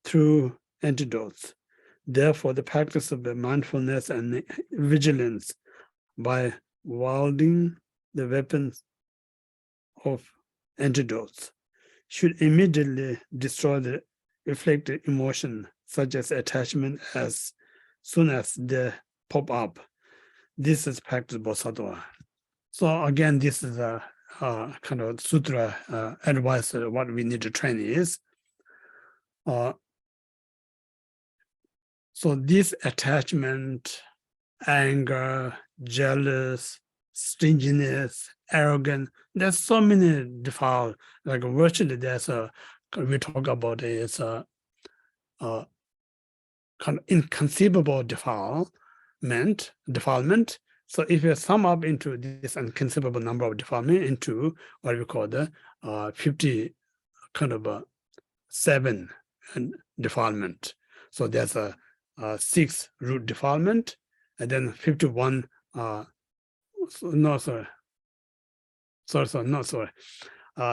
through antidotes. Therefore, the practice of the mindfulness and vigilance by wielding the weapons of antidotes should immediately destroy the reflected emotion, such as attachment, as soon as they pop up. This is practice Bodhisattva. So again, this is a kind of sutra advice. What we need to train is. So this attachment, anger, jealous, stinginess, arrogant, there's so many defile. Like virtually, there's we talk about it, it's a kind of inconceivable defilement. So if you sum up into this inconceivable number of defilement into what we call the 50 kind of 7 defilement. So there's a 6 root defilement, and then 51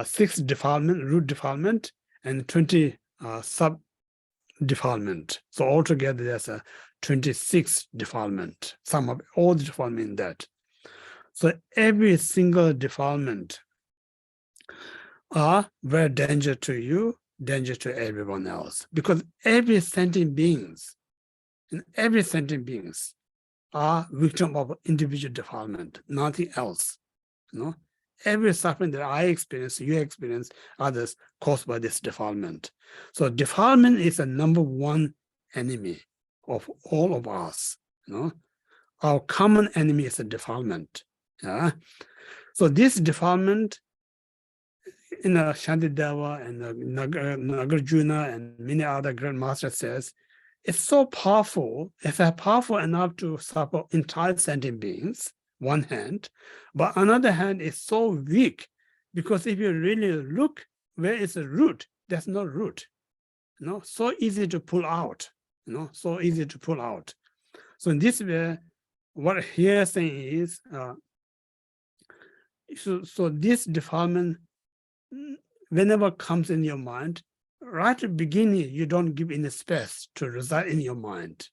6 defilement, root defilement, and 20 sub defilement. So altogether there's a 26 defilement, sum of all the defilement in that. So every single defilement are very danger to you, danger to everyone else, because every sentient beings are victim of individual defilement, nothing else. Every suffering that I experience, you experience, others caused by this defilement. So defilement is the number one enemy of all of us. Our common enemy is a defilement. So this defilement, Shantideva and Nagarjuna and many other great masters says, it's so powerful, it's powerful enough to support entire sentient beings, one hand, but another hand is so weak, because if you really look, where is the root? There's no root. So easy to pull out. So easy to pull out. So in this way, what here saying is, so this defilement, whenever comes in your mind, right at the beginning, you don't give any space to reside in your mind.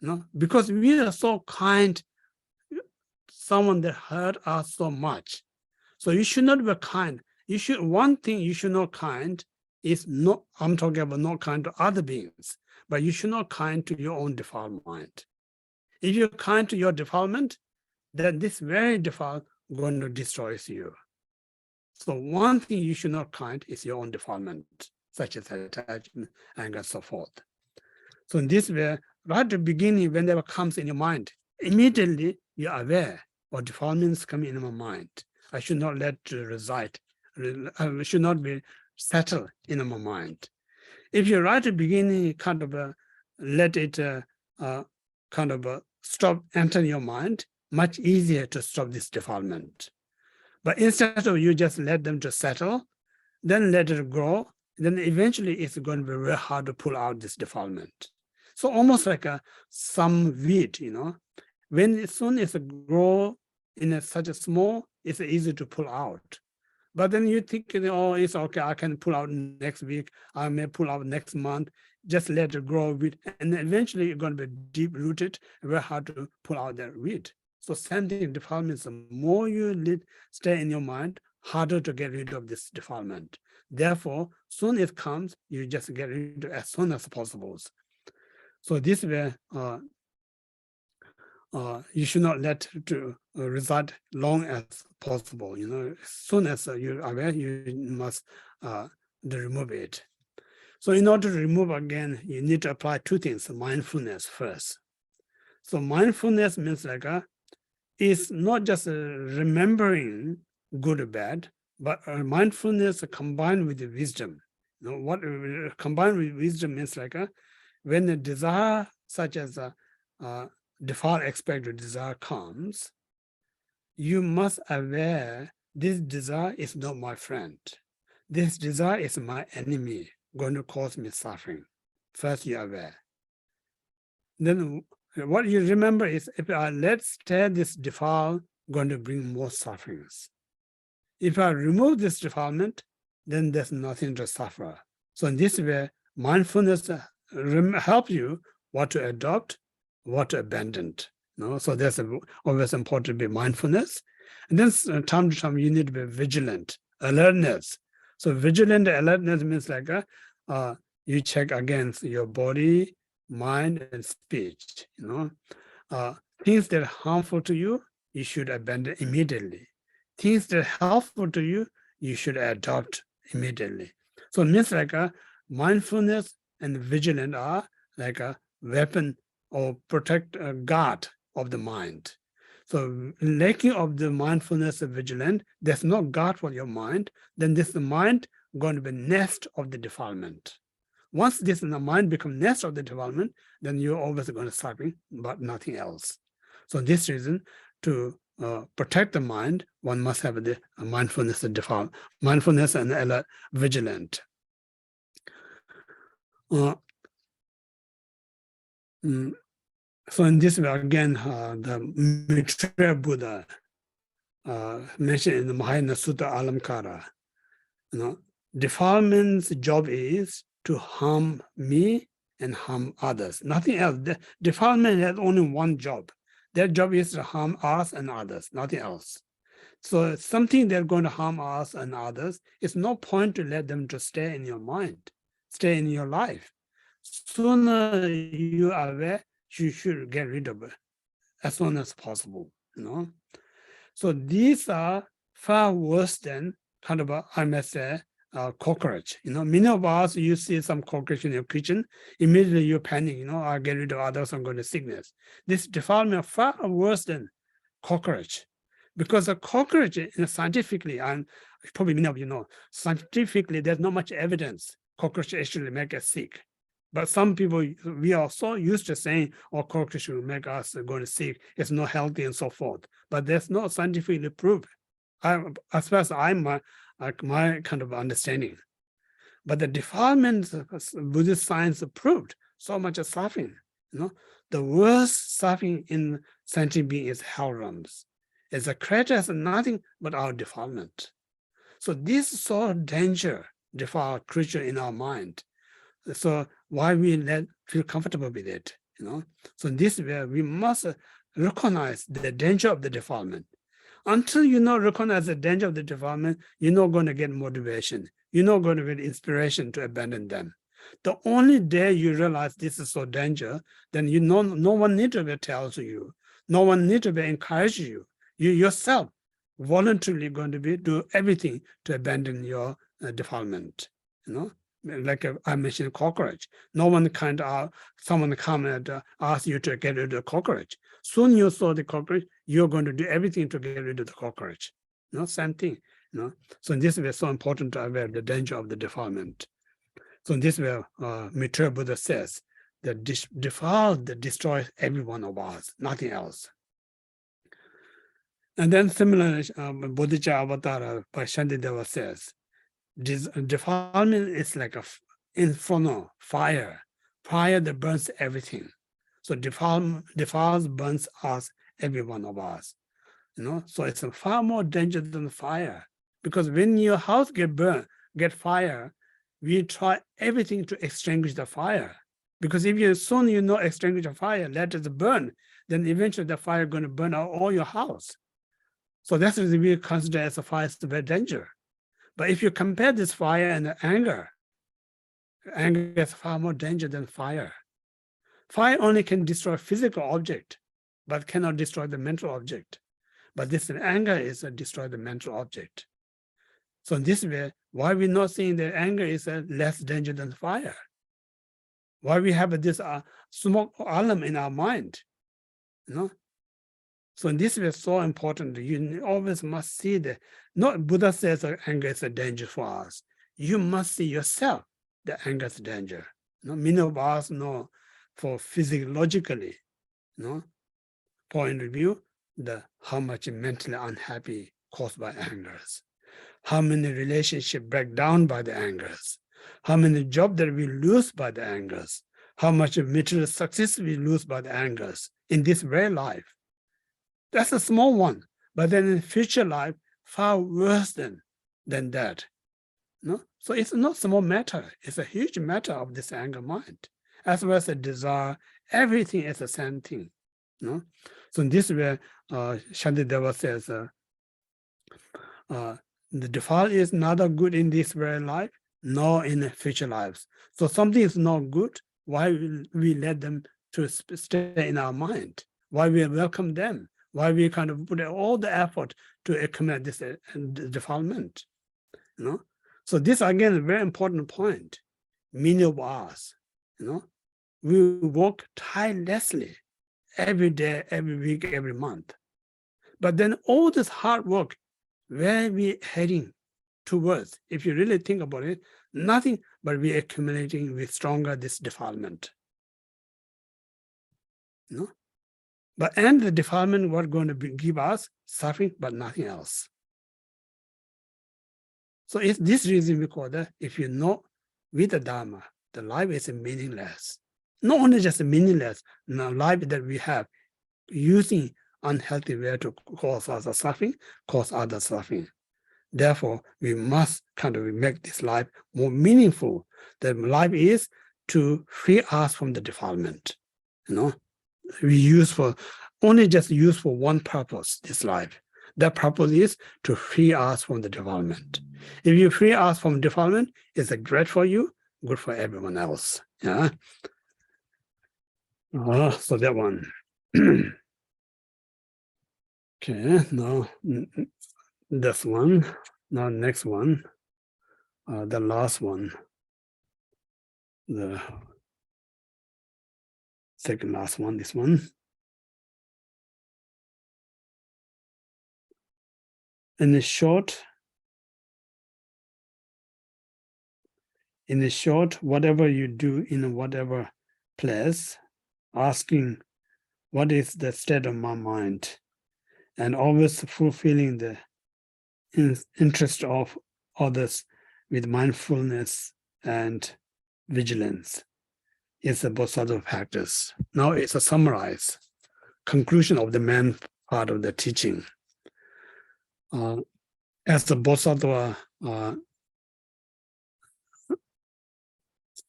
No, because we are so kind, someone that hurt us so much. So you should not be kind. You should, one thing you should not kind is not, I'm talking about not kind to other beings, but you should not kind to your own defiled mind. If you're kind to your defilement, then this very defile going to destroy you. So one thing you should not kind is your own defilement, such as attachment, anger, and so forth. So in this way, right at the beginning, whenever comes in your mind, immediately you're aware of defilements coming in my mind. I should not let it reside. I should not be settled in my mind. If you right at the beginning kind of let it kind of stop entering your mind, much easier to stop this defilement. But instead of you just let them to settle, then let it grow, then eventually it's going to be very hard to pull out this defilement. So almost like some weed, you know, when as soon as it grow in such a small, it's easy to pull out. But then you think, oh, it's okay, I can pull out next week, I may pull out next month, just let it grow weed. And eventually it's going to be deep rooted, very hard to pull out that weed. So same thing, defilements, the more you stay in your mind, harder to get rid of this defilement. Therefore, soon it comes, you just get rid of it as soon as possible. So this way, you should not let to reside long as possible. You know, as soon as you're aware, you must remove it. So in order to remove again, you need to apply two things: mindfulness first. So mindfulness means like it's not just remembering good or bad, but mindfulness combined with the wisdom. You know, what combined with wisdom means like when the desire, such as default expected desire comes, you must aware this desire is not my friend. This desire is my enemy, going to cause me suffering. First, you're aware. Then what you remember is, if I let stay this defile, going to bring more sufferings. If I remove this defilement, then there's nothing to suffer. So in this way, mindfulness help you what to adopt, what to abandon. No? So that's always important to be mindfulness. And then time to time, you need to be vigilant, alertness. So vigilant alertness means like you check against your body, mind, and speech. You know, things that are harmful to you, you should abandon immediately. Things that are helpful to you, you should adopt immediately. So it means like mindfulness and vigilant are like a weapon or protect a guard of the mind. So lacking of the mindfulness and vigilant, there's no guard for your mind, then this mind going to be nest of the defilement. Once this in the mind becomes nest of the defilement, then you're always going to suffer, but nothing else. So this reason, to protect the mind, one must have the mindfulness and defilement, mindfulness and alert, vigilant. So in this way, again, the Maitreya Buddha mentioned in the Mahayana Sutta Alamkara, you know, defilement's job is to harm me and harm others. Nothing else. The defilement has only one job. Their job is to harm us and others, nothing else. So something they're going to harm us and others, it's no point to let them to stay in your mind, stay in your life. Sooner you are aware, you should get rid of it as soon as possible, you know. So these are far worse than kind of I must say, cockroach. You know, many of us, you see some cockroach in your kitchen, immediately you panic, you know, I'll get rid of others, I'm going to sickness. This defilement far worse than cockroach, because a cockroach, you know, scientifically, and probably many of you know, scientifically, there's not much evidence cockroach actually make us sick. But some people, we are so used to saying, oh, cockroach will make us go to sick, it's not healthy and so forth. But that's not scientifically proved. As far as my kind of understanding. But the defilements Buddhist science proved so much suffering. You know, the worst suffering in sentient being is hell realms. It's a creature has nothing but our defilement. So this is so danger defiled creature in our mind. So why we feel comfortable with it, you know? So in this way, we must recognize the danger of the defilement. Until you recognize the danger of the defilement, you're not going to get motivation. You're not going to get inspiration to abandon them. The only day you realize this is so danger, then no one need to be tell to you. No one need to be encourage you. You yourself voluntarily going to do everything to abandon your defilement, you know? Like I mentioned, cockroach. No one someone come and ask you to get rid of the cockroach. Soon you saw the cockroach, you're going to do everything to get rid of the cockroach. Same thing. So in this way, it's so important to aware the danger of the defilement. So in this way, Mitra Buddha says that defile that destroys every one of us, nothing else. And then similarly, Bodhisattva Avatar by Shantideva says, defilement is like a inferno, fire that burns everything. So defiles burns us, every one of us. So it's far more dangerous than fire, because when your house get fire, we try everything to extinguish the fire. Because if you soon extinguish the fire, let it burn, then eventually the fire going to burn out all your house. So that's what we consider as a fire is very dangerous. But if you compare this fire and anger is far more dangerous than fire. Fire only can destroy physical object, but cannot destroy the mental object. But this anger is destroy the mental object. So in this way, why we not seeing that anger is less danger than fire? Why we have this smoke alarm in our mind? So in this way, it's so important. You always must see that. Not Buddha says anger is a danger for us. You must see yourself that anger is a danger. Many of us know for physiologically, point of view, how much mentally unhappy caused by angers, how many relationships break down by the angers, how many jobs that we lose by the angers, how much material success we lose by the angers in this very life. That's a small one, but then in future life, far worse than that. So it's not small matter, it's a huge matter of this anger mind. As well as the desire, everything is the same thing. So in this way, Shantideva says, the defile is neither good in this very life, nor in future lives. So something is not good, why will we let them to stay in our mind? Why we welcome them? Why we kind of put all the effort to accumulate this defilement? So this again is a very important point. Many of us, we work tirelessly every day, every week, every month. But then all this hard work, where we heading towards, if you really think about it, nothing but we accumulating with stronger this defilement. But and the defilement what going to give us suffering, but nothing else. So it's this reason we call that if you know with the Dharma, the life is meaningless. Not only just meaningless, the life that we have using unhealthy way to cause us suffering, cause others suffering. Therefore, we must kind of make this life more meaningful. The life is to free us from the defilement. We use for only just use for one purpose, this life. That purpose is to free us from the defilement. If you free us from defilement, it's great for you, good for everyone else. Yeah. So that one. Okay, now this one. Now next one. The last one. The second last one, this one. In the short, whatever you do in whatever place, asking what is the state of my mind, and always fulfilling the interest of others with mindfulness and vigilance is a Bodhisattva practice. Now it's a summarized conclusion of the main part of the teaching. As the Bodhisattva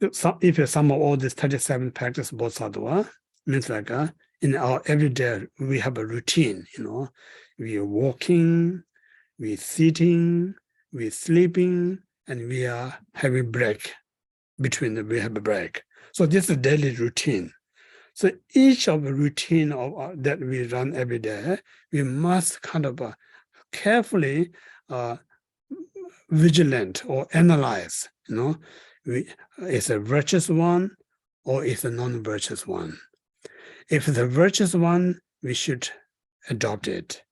if you sum up all these 37 practice Bodhisattva, means like in our everyday, we have a routine, we are walking, we sitting, we sleeping, and we are having break. We have a break. So this is a daily routine. So each of the routine of that we run every day, we must kind of carefully vigilant or analyze, is a virtuous one or is a non-virtuous one. If the virtuous one, we should adopt it.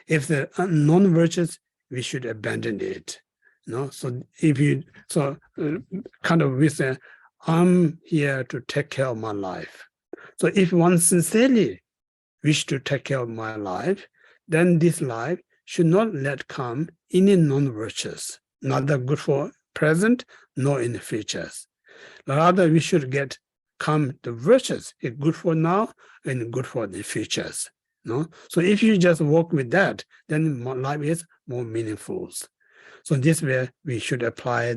If the non-virtuous, we should abandon it. So if you kind of we say, I'm here to take care of my life. So if one sincerely wish to take care of my life, then this life should not let come any non-virtuous, neither good for present nor in the futures. Rather, we should come the virtuous, it's good for now and good for the futures. So if you just work with that, then life is more meaningful. So this way we should apply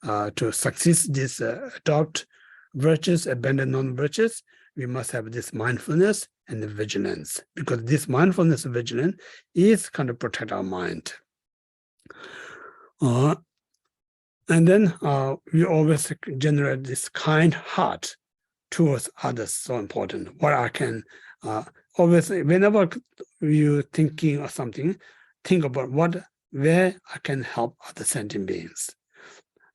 to succeed this adopt virtues, abandon non-virtues. We must have this mindfulness and the vigilance, because this mindfulness and vigilance is kind of protect our mind. And then we always generate this kind heart towards others, so important. What I can obviously, whenever you're thinking of something, think about where I can help other sentient beings.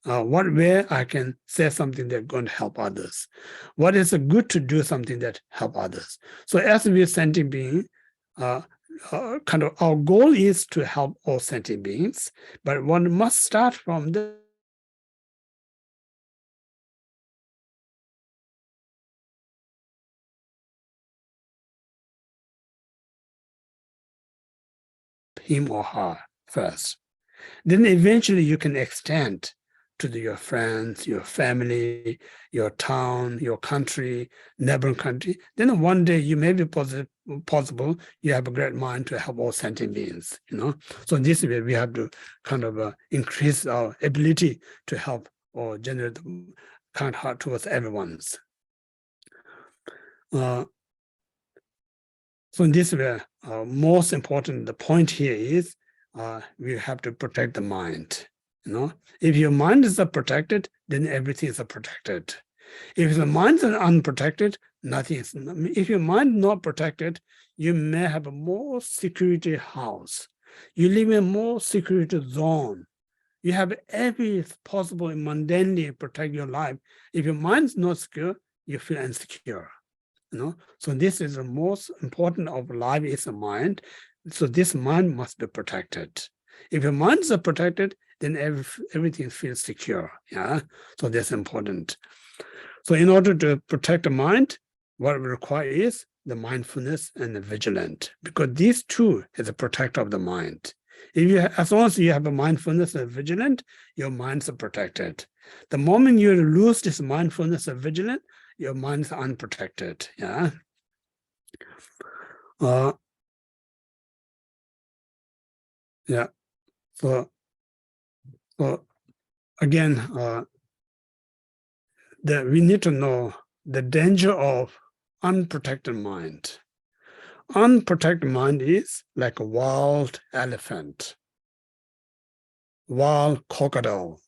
Where I can say something that's going to help others. What is good to do something that help others. So as we are sentient beings, kind of our goal is to help all sentient beings, but one must start from him or her first. Then eventually you can extend to your friends, your family, your town, your country, neighboring country. Then one day you may be possible, you have a great mind to help all sentient beings, So this way we have to kind of increase our ability to help or generate kind heart towards everyone's. So in this way, most important, the point here is we have to protect the mind. If your mind is protected, then everything is protected. If the mind is unprotected, nothing is. If your mind is not protected, you may have a more security house. You live in a more security zone. You have every possible mundanely protect your life. If your mind is not secure, you feel insecure. So this is the most important of life is the mind. So this mind must be protected. If your minds are protected, then everything feels secure. So that's important. So in order to protect the mind, what we require is the mindfulness and the vigilant, because these two is a protector of the mind. As long as you have a mindfulness and vigilant, your minds are protected. The moment you lose this mindfulness and vigilant, your mind's unprotected. So again, we need to know the danger of unprotected mind. Unprotected mind is like a wild elephant, wild crocodile,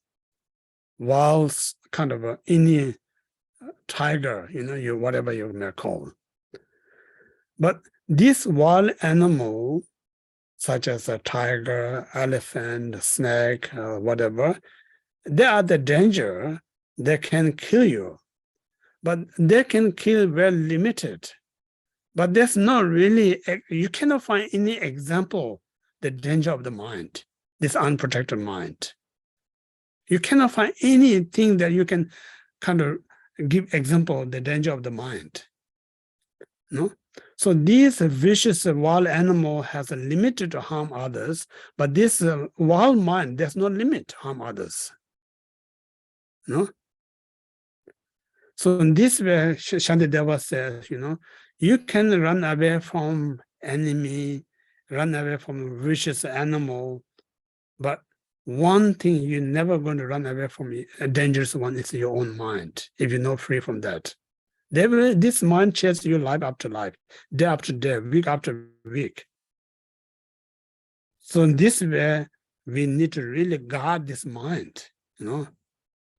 wild kind of any tiger, whatever you may call. But this wild animal, such as a tiger, elephant, snake, whatever, they are the danger. They can kill you, but they can kill very limited. But there's not really, you cannot find any example, the danger of the mind, this unprotected mind. You cannot find anything that you can kind of give example of the danger of the mind. So this vicious wild animal has a limit to harm others, but this wild mind, there's no limit to harm others. So in this way, Shantideva says, you can run away from enemy, run away from vicious animal, but one thing you're never going to run away from, a dangerous one, is your own mind. If you're not free from that, this mind chases you life after life, day after day, week after week. So in this way, we need to really guard this mind,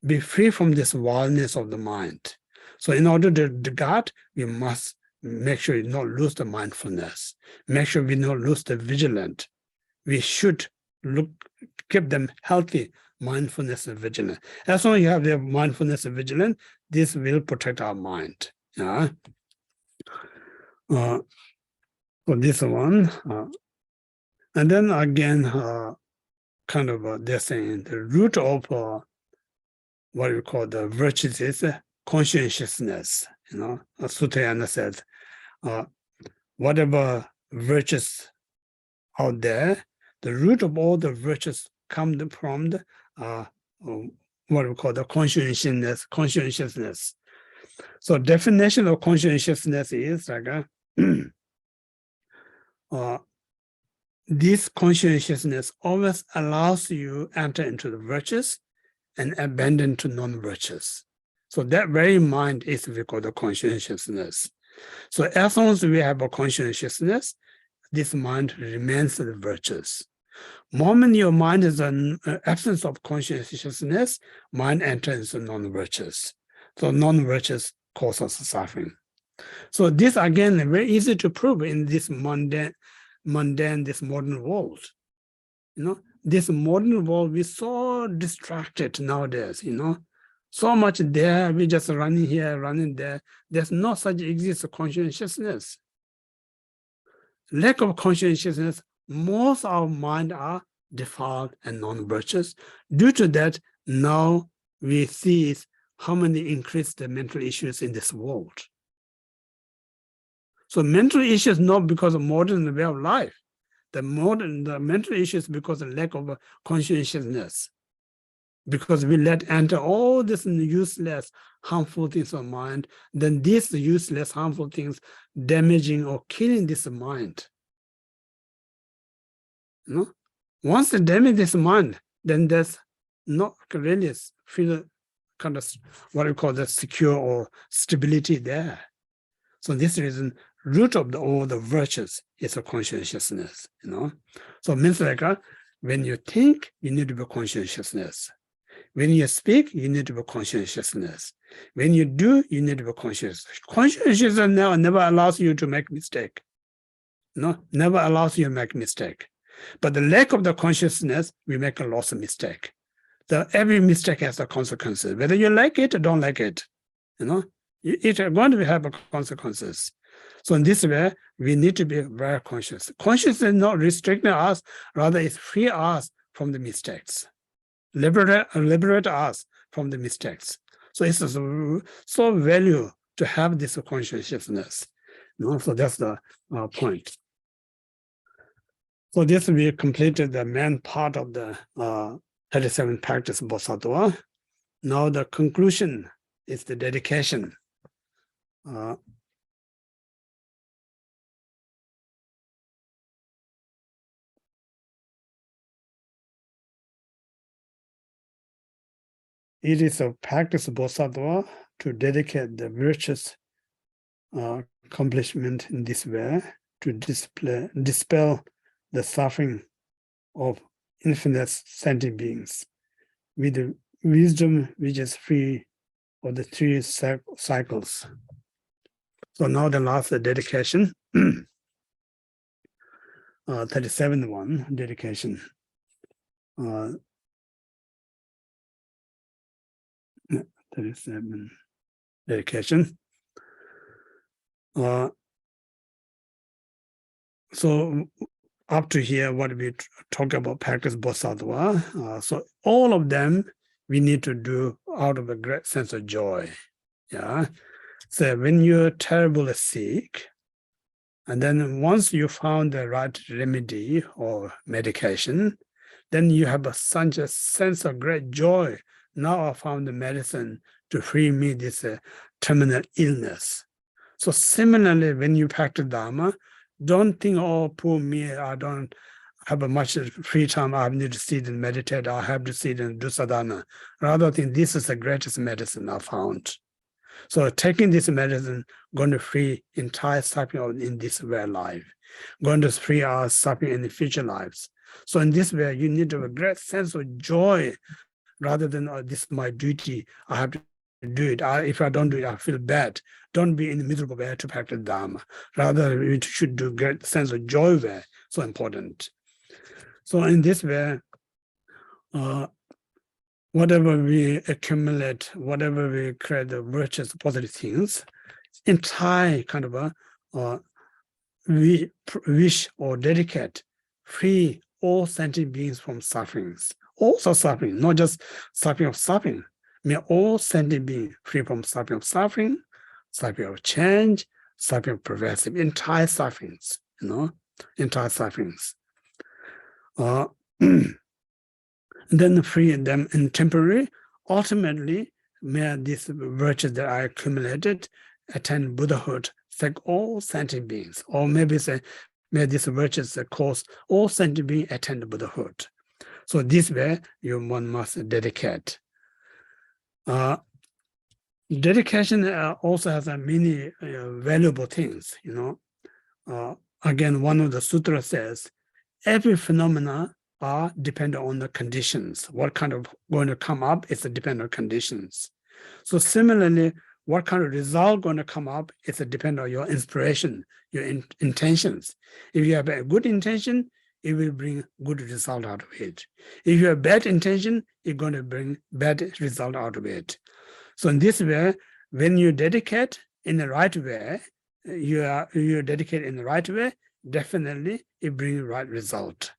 be free from this wildness of the mind. So in order to guard, we must make sure we not lose the mindfulness, make sure we not lose the vigilant. We should keep them healthy, mindfulness and vigilant. As long as you have the mindfulness and vigilant, this will protect our mind. Yeah. For this one, and then again, they're saying the root of what we call the virtues is conscientiousness. Sutayana says, whatever virtues out there, the root of all the virtues come from the what we call the conscientiousness. So definition of conscientiousness is like this conscientiousness always allows you enter into the virtues and abandon to non-virtues. So that very mind is what we call the conscientiousness. So as long as we have a conscientiousness, this mind remains the virtues. Moment your mind is an absence of conscientiousness, mind enters into non-virtues. So non-virtues cause us suffering. So this again very easy to prove in this mundane, this modern world. This modern world, we're so distracted nowadays, so much there, we just running here, running there. There's no such exist conscientiousness. Lack of conscientiousness, most of our mind are defiled and non-virtuous. Due to that, now we see how many increase the mental issues in this world. So mental issues not because of modern way of life. The mental issues because of lack of conscientiousness. Because we let enter all this useless, harmful things of mind, then these useless, harmful things damaging or killing this mind. Once they damage this mind, then there's not really feel what we call the secure or stability there. So this reason, root of all the virtues is a conscientiousness. So means like when you think, you need to be conscientiousness. When you speak, you need to be conscientiousness. When you do, you need to be conscious. Conscientiousness never allows you to make mistake. Never allows you to make mistake. But the lack of the consciousness, we make a lots of mistake. So every mistake has the consequences, whether you like it or don't like it. It's going to have consequences. So in this way, we need to be very conscious. Consciousness is not restricting us, rather it frees us from the mistakes. Liberate us from the mistakes. So it's so value to have this consciousness. So that's the point. So this we completed the main part of the 37 practice Bodhisattva. Now the conclusion is the dedication. It is a practice of Bodhisattva to dedicate the virtuous accomplishment in this way to dispel the suffering of infinite sentient beings with the wisdom which is free of the three cycles. So now the last dedication, 37 one, dedication. 37 dedication. So up to here, what we talk about practice Bodhisattva. So all of them we need to do out of a great sense of joy. Yeah. So when you're terribly sick, and then once you found the right remedy or medication, then you have such a sense of great joy. Now I found the medicine to free me this terminal illness. So similarly, when you practice Dharma, don't think, oh, poor me, I don't have a much free time, I need to sit and meditate, I have to sit and do sadhana. Rather than this is the greatest medicine I found. So taking this medicine, going to free entire suffering in this way life, going to free our suffering in the future lives. So in this way, you need to have a great sense of joy rather than this is my duty, I have to do it. If I don't do it, I feel bad. Don't be in the miserable way to practice Dharma. Rather, you should do great sense of joy way, so important. So in this way, whatever we accumulate, whatever we create, the virtuous, positive things, entire kind of we wish or dedicate, free all sentient beings from sufferings. Also suffering, not just suffering of suffering. May all sentient beings free from suffering of suffering, suffering of change, suffering of progressive, entire sufferings, entire sufferings. Then free them in temporary. Ultimately, may these virtues that I accumulated attain Buddhahood, like all sentient beings, or maybe say, may these virtues cause all sentient beings attain Buddhahood. So this way, one must dedicate. Dedication also has many valuable things. Again, one of the sutras says, every phenomena are dependent on the conditions. What kind of going to come up is dependent on conditions. So similarly, what kind of result going to come up is dependent on your inspiration, your intentions. If you have a good intention, it will bring good result out of it. If you have bad intention, it's going to bring bad result out of it. So in this way, when you dedicate in the right way, you dedicate in the right way, definitely it brings right result,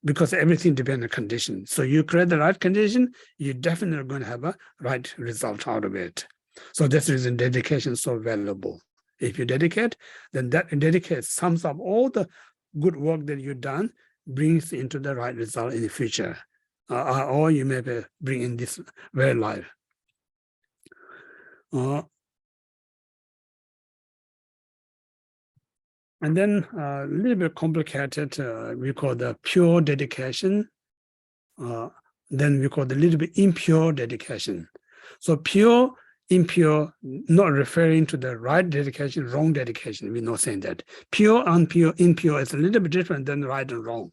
because everything depends on condition. So you create the right condition, you're definitely going to have a right result out of it. So that's the reason dedication is so valuable. If you dedicate, then that dedicate sums up all the good work that you've done, brings into the right result in the future, or you may bring in this very life. And then a little bit complicated, we call the pure dedication. Then we call the little bit impure dedication. So pure, impure, not referring to the right dedication, wrong dedication. We're not saying that. Pure, impure is a little bit different than right and wrong.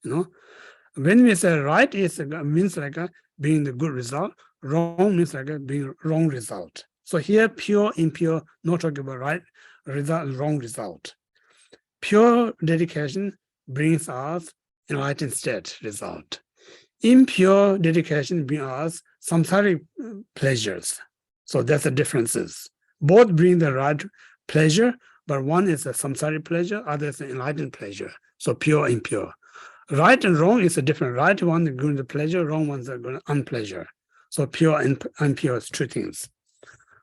When we say right, it means like being the good result. Wrong means like being wrong result. So here, pure, impure, not talking about right result, wrong result. Pure dedication brings us enlightened state result. Impure dedication brings us samsaric pleasures. So that's the differences. Both bring the right pleasure, but one is a samsaric pleasure, other is an enlightened pleasure. So pure, impure. Right and wrong is a different. Right one is going to pleasure, wrong ones are going to unpleasure. So pure and impure is two things.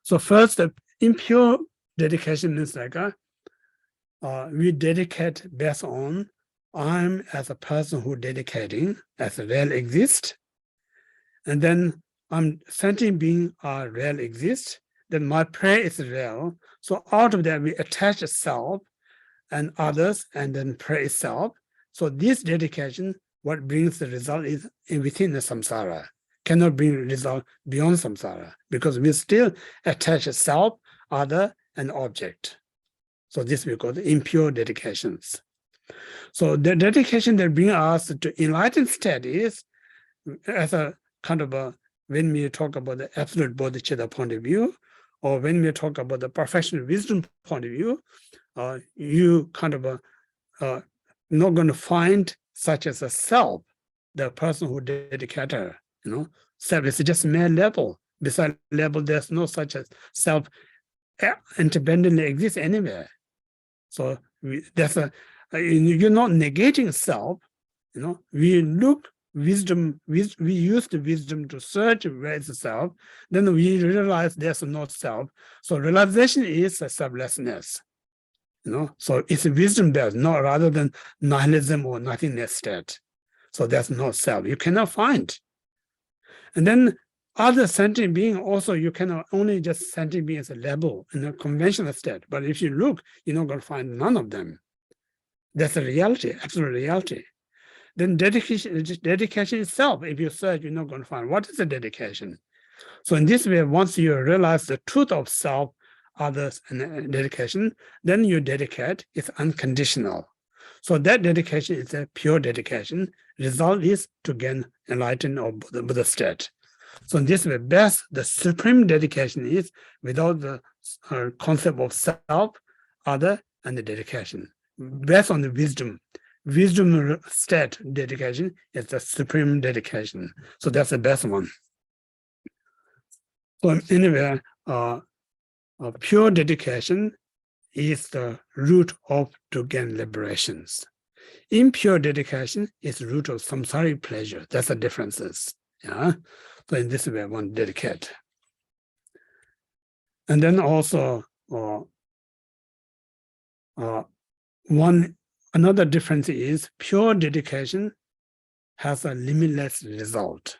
So first, the impure dedication means like we dedicate based on I'm as a person who dedicating as a real exist, and then I'm sentient being are real exist, then my prayer is real. So out of that we attach a self and others and then prayer itself. So this dedication, what brings the result is within the samsara, cannot bring result beyond samsara because we still attach a self, other and object. So this we call the impure dedications. So the dedication that brings us to enlightened state is as a kind of a, when we talk about the absolute bodhicitta point of view, or when we talk about the perfectional wisdom point of view, you kind of not going to find such as a self, the person who dedicated, self is just mere level. Beside level, there's no such as self independently exists anywhere. So there's you're not negating self, we look wisdom, we use the wisdom to search where is the self, then we realize there's no self. So realization is a selflessness, so it's a wisdom based, not rather than nihilism or nothingness state. So there's no self, you cannot find. And then other sentient being also, you cannot only just sentient being as a level in a conventional state, but if you look, you're not going to find none of them. That's a reality, absolute reality. then dedication itself, if you search, you're not going to find what is the dedication. So in this way, once you realize the truth of self, others, and dedication, then you dedicate. It's unconditional. So that dedication is a pure dedication. Result is to gain enlightenment or Buddha state. So in this way, best, the supreme dedication is without the concept of self, other, and the dedication. Based on the wisdom state dedication is the supreme dedication. So that's the best one. So anyway, pure dedication is the root of to gain liberations. Impure dedication is the root of samsaric pleasure. That's the differences. Yeah. So in this way, one dedicate. And then also another difference is pure dedication has a limitless result.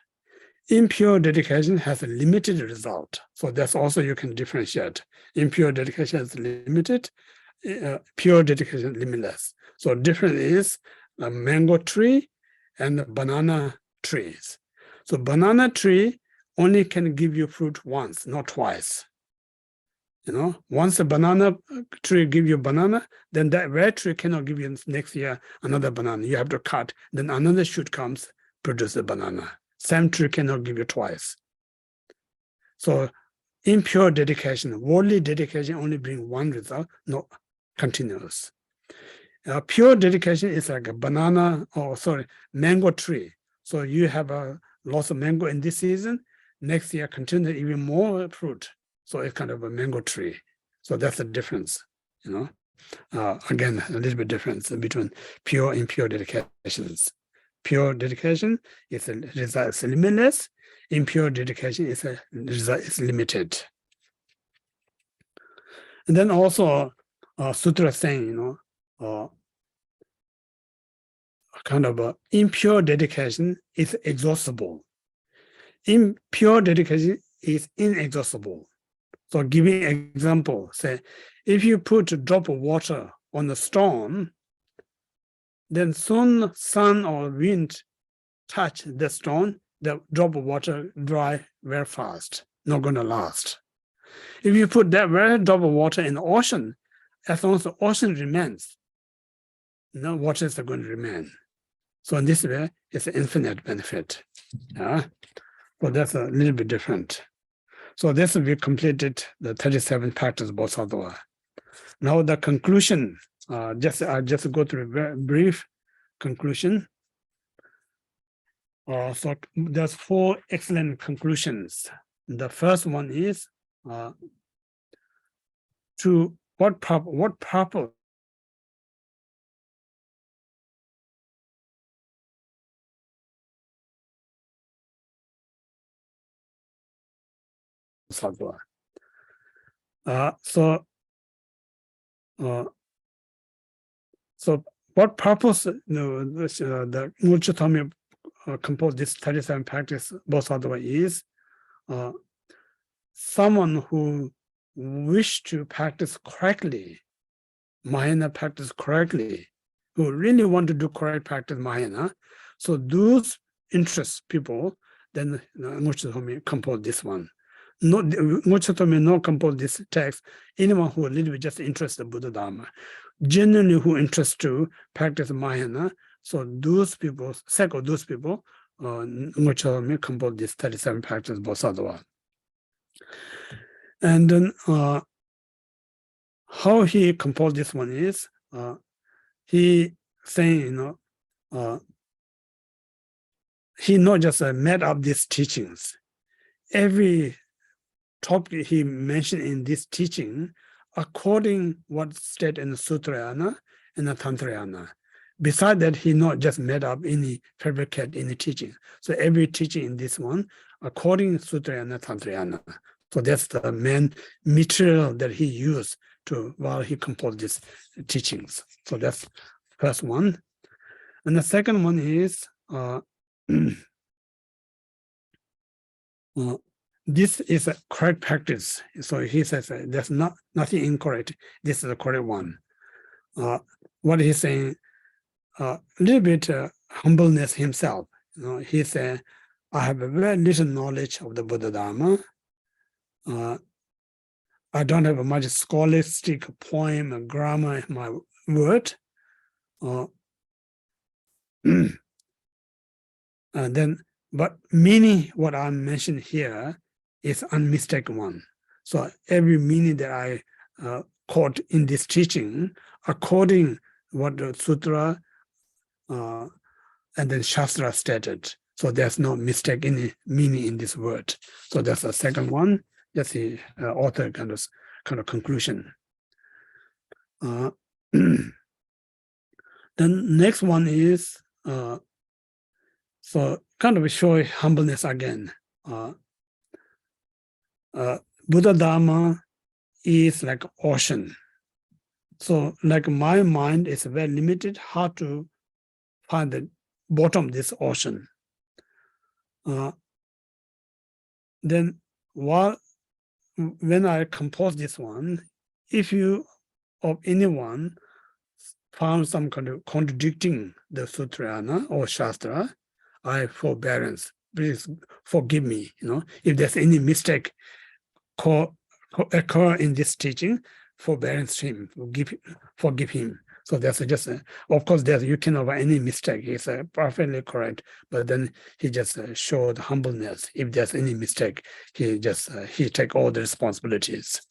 Impure dedication has a limited result. So that's also you can differentiate. Impure dedication is limited, pure dedication limitless. So difference is a mango tree and the banana trees. So banana tree only can give you fruit once, not twice. You know, once a banana tree give you banana, then that red tree cannot give you next year another banana. You have to cut, then another shoot comes, produce a banana. Same tree cannot give you twice. So impure dedication, worldly dedication only bring one result, not continuous. Pure dedication is like a banana, mango tree. So you have lots of mango in this season, next year continue even more fruit. So it's kind of a mango tree. So that's the difference, you know. Again, a little bit difference between pure and impure dedications. Pure dedication is a result is limitless. Impure dedication is a result is limited. And then also sutra saying, you know, kind of impure dedication is exhaustible. Impure dedication is inexhaustible. So giving example, say, if you put a drop of water on the stone, then soon sun or wind touch the stone, the drop of water dry very fast, not going to last. If you put that very drop of water in the ocean, as long as the ocean remains, no water is going to remain. So in this way, it's an infinite benefit. Yeah? So that's a little bit different. So this we completed the 37 practice Bodhisattva. Now the conclusion, I'll just go through a very brief conclusion. So there's 4 excellent conclusions. The first one is to what purpose Bodhisattva. So what purpose the Ngawang composed this 37 practice Bodhisattva is someone who wish to practice correctly, Mahayana practice correctly, who really want to do correct practice Mahayana. So those interest people, then Ngawang composed this one. Ngawang not compose this text. Anyone who a little bit just interested in Buddha Dharma, genuinely who interest to practice Mahayana. So those people, sake of those people, Ngawang compose this 37 practice Bodhisattva. And then how he composed this one is he saying, he not just made up these teachings. Every topic he mentioned in this teaching, according what stated in the Sutrayana and the Tantrayana. Besides that, he not just made up any fabricate any teaching. So every teaching in this one, according to Sutrayana, Tantrayana. So that's the main material that he used to while he composed these teachings. So that's the first one. And the second one is this is a correct practice. So he says there's nothing incorrect. This is the correct one. What he's saying, a little bit humbleness himself. He said, I have a very little knowledge of the Buddha Dharma. I don't have a much scholastic poem and grammar in my word. But meaning what I mentioned here is unmistakable one. So every meaning that I quote in this teaching, according what the sutra and then shastra stated. So there's no mistake in meaning in this word. So that's the second one. That's the author kind of conclusion. Then next one is so kind of show humbleness again. Buddha Dharma is like ocean. So like my mind is very limited how to find the bottom of this ocean. Then when I compose this one, if you or anyone found some kind of contradicting the sutra or shastra, I forbearance. Please forgive me. If there's any mistake occur in this teaching, forbearance him, forgive him. So that's just, of course, you can avoid any mistake. He's perfectly correct, but then he just showed humbleness. If there's any mistake, he take all the responsibilities.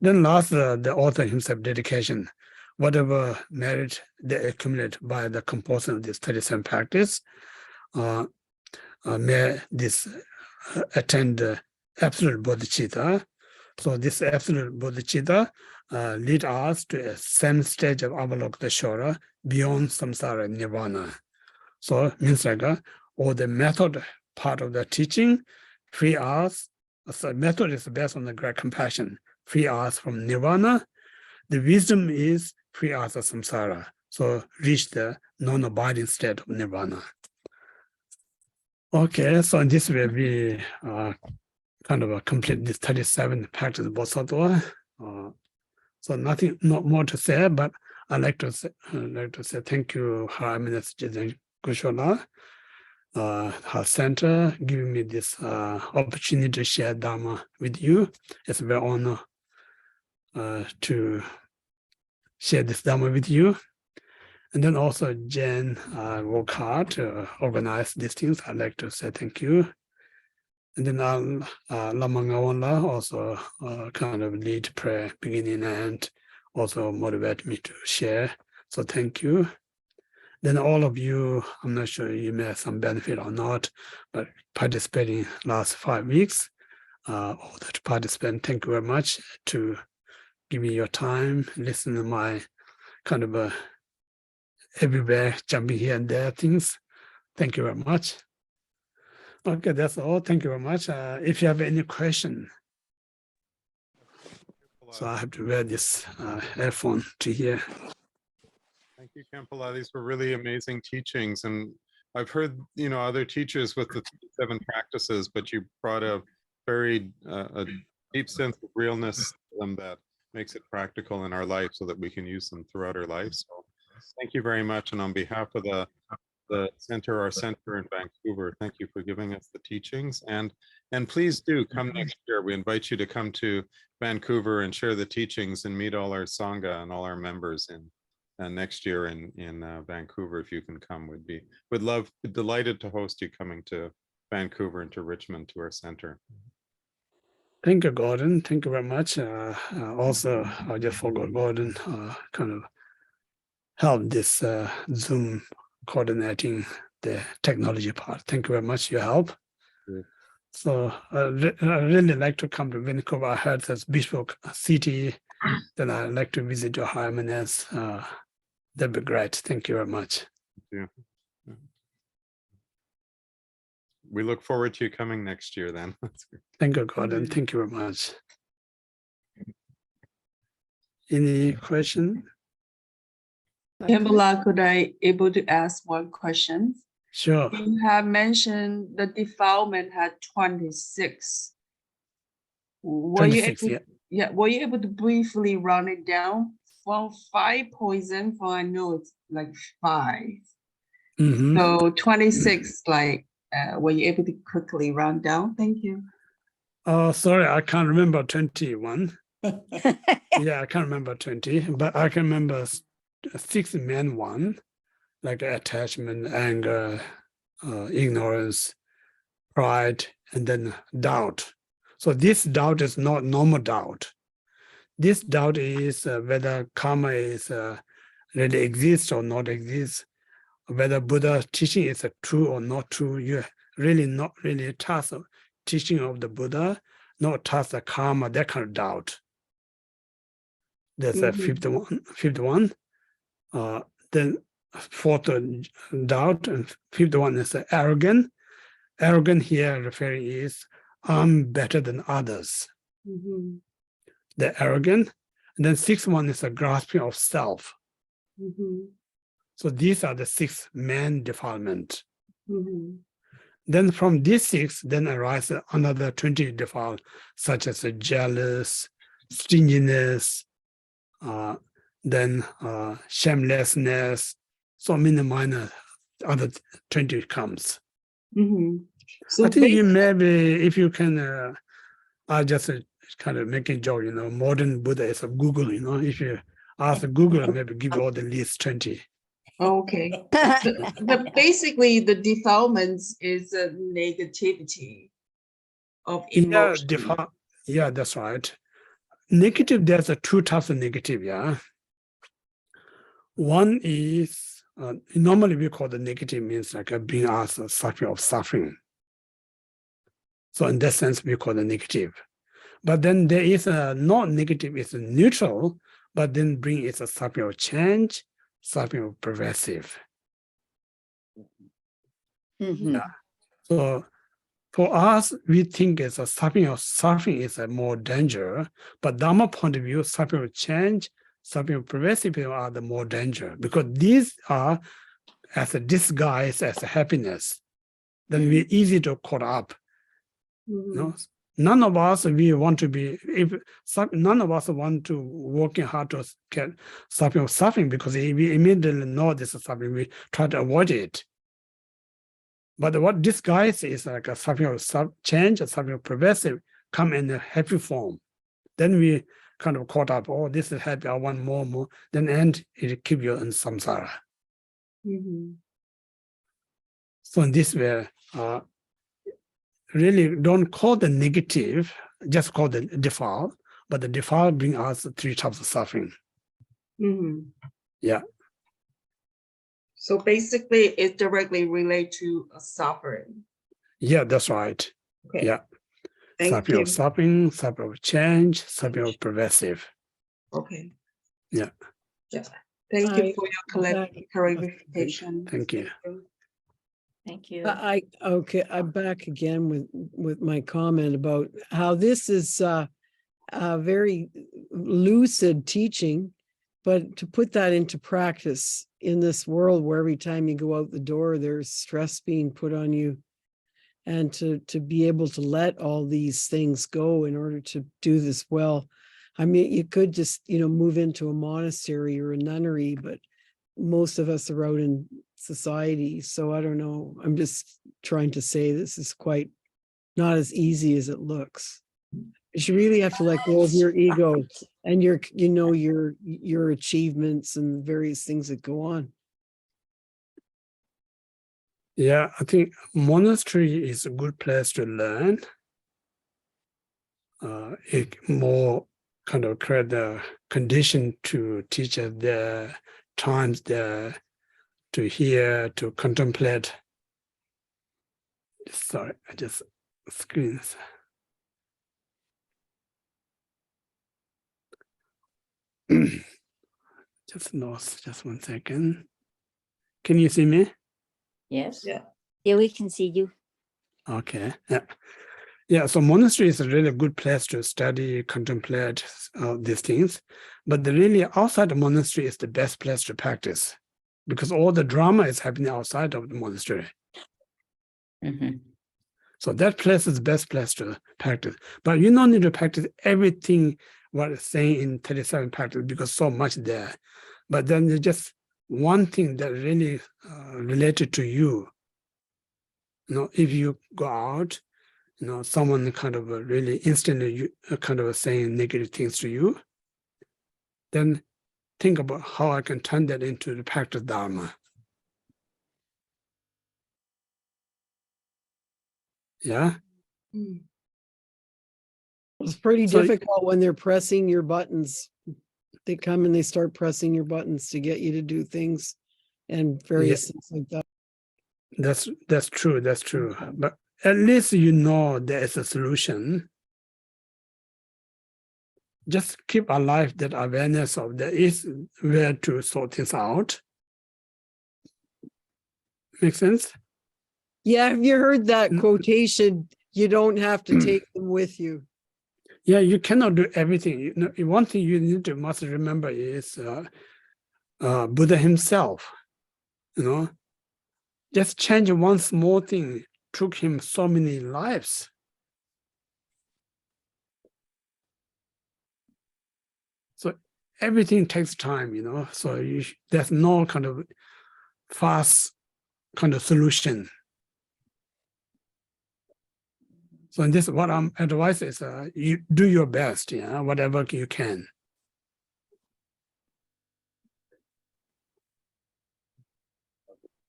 Then last, the author himself, dedication. Whatever merit they accumulate by the composition of this 37 practice, may this attend absolute bodhicitta. So this absolute bodhicitta lead us to a same stage of avalokiteshvara beyond samsara nirvana. So it means like all the method part of the teaching free us. So method is based on the great compassion, free us from nirvana. The wisdom is free us of samsara. So reach the non-abiding state of nirvana. Okay, so in this way we kind of complete this 37 practice of Bodhisattva. So not more to say, but I'd like to say thank you, Her Eminence Jigten Kushola, her center, giving me this opportunity to share Dharma with you. It's a very honor to share this Dharma with you. And then also Jen worked hard to organize these things. I'd like to say thank you. And then Lama Ngawang also kind of lead prayer beginning and also motivate me to share. So thank you. Then all of you, I'm not sure you may have some benefit or not, but participating last 5 weeks, all the participants, thank you very much to give me your time, listen to my kind of everywhere, jumping here and there things. Thank you very much. Okay, that's all. Thank you very much. If you have any question, so I have to wear this earphone to hear. Thank you, Khenpo. These were really amazing teachings, and I've heard other teachers with the 7 practices, but you brought a very a deep sense of realness to them that makes it practical in our life, so that we can use them throughout our life. So, thank you very much, and on behalf of our center in Vancouver, thank you for giving us the teachings, and please do come next year. We invite you to come to Vancouver and share the teachings and meet all our sangha and all our members next year in Vancouver. If you can come, we'd delighted to host you coming to Vancouver and to Richmond to our center. Thank you, Gordon. Thank you very much. Also, I just forgot Gordon kind of helped this Zoom coordinating the technology part. Thank you very much for your help. Yeah. So I really like to come to Vancouver. I heard that's beautiful city. Then I'd like to visit your High Eminence. That'd be great. Thank you very much. Yeah. We look forward to you coming next year then. Thank you, Gordon. Thank you very much. Any question? Khenpo, could I able to ask one question? Sure. You have mentioned the defilement had 26. Were you 26, able, yeah. were you able to briefly run it down from 5 poison? For I know it's like 5. Mhm. So 26, like, were you able to quickly run down? Thank you. Oh, sorry, I can't remember 21. Yeah, I can't remember 20, but I can remember 6 main one, like attachment, anger, ignorance, pride, and then doubt. So this doubt is not normal doubt. This doubt is whether karma is really exists or not exists, whether Buddha teaching is true or not true. You really not really trust the teaching of the Buddha, not trust the karma, that kind of doubt. There's a Mhm. 51. Then fourth doubt, and 51 is arrogant. Arrogant here referring is I'm better than others. Mhm. The arrogant. And then 6th one is a grasping of self. Mhm. So these are the 6 main defilement. Mhm. Then from these 6, then arises another 20 defile, such as jealous, stinginess, then shamelessness, so many minor other 20 comes. Mhm. So I think you basically, maybe, if you can, I just kind of making joke, modern Buddha is a Google, if you ask Google, maybe give you all the list 20. okay. Basically, the defilements is a negativity of Yeah, emotion. yeah, that's right. Negative, there's a 2 types of negative, yeah. One is, normally we call the negative means like being asked a suffering of suffering. So in that sense, we call the negative. But then there is a not negative, it's a neutral, but then bring it's a suffering of change, suffering of progressive. Mhm. Yeah. So for us, we think it's a suffering is a more danger, but Dharma point of view, suffering of change, suffering of progressive are the more danger, because these are as a disguise as a happiness. Then we're easy to caught up. Mhm. None of us we want to be, none of us want to working hard to get suffering because we immediately know this is suffering, we try to avoid it. But what disguise is like a suffering of change, a suffering of progressive, come in a happy form. Then we kind of caught up, oh, this is happy, I want more. Then end it keep you in samsara. Mhm. So in this way, really don't call the negative, just call the defile, but the defile bring us 3 types of suffering. Mhm. Yeah, So basically, it directly relate to suffering. yeah, that's right. Okay. Yeah, Thank suffering you. of suffering, suffering of change, suffering of progressive. Okay. Yeah, Yeah. Thank you I- for your clarification. thank you. Thank you. okay, I'm back again with my comment about how this is a very lucid teaching, but to put that into practice in this world where every time you go out the door, there's stress being put on you, and to be able to let all these things go in order to do this well. I mean, you could just, move into a monastery or a nunnery, but most of us are out in society. So I don't know. I'm just trying to say this is quite not as easy as it looks. You really have to let go of your ego and your achievements and various things that go on. Yeah, I think monastery is a good place to learn. It more kind of create the condition to teach us the times there to hear, to contemplate. Sorry, I just screens. Just lost, just 1 second. Can you see me? Yes. Yeah. Yeah, we can see you. Okay, yeah. Yeah, so monastery is a really good place to study, contemplate these things. But really outside the monastery is the best place to practice because all the drama is happening outside of the monastery. Mhm. So that place is the best place to practice. But you don't need to practice everything what is saying in 37 practice because so much there. But then you just one thing that really related to you. If you go out, someone kind of really instantly kind of saying negative things to you, then think about how I can turn that into the practice Dharma. Yeah. It's pretty So- difficult when they're pressing your buttons. They come and they start pressing your buttons to get you to do things and various things like that. That's true. That's true. But at least you know there is a solution. Just keep alive that awareness of there is where to sort things out. Make sense? Yeah, have you heard that Mm. quotation? You don't have to take them with you. Yeah, you cannot do everything. One thing you must remember is Buddha himself. Just change one small thing took him so many lives. So everything takes time, So there's no kind of fast kind of solution. So this, what I'm advice is, you do your best, whatever you can.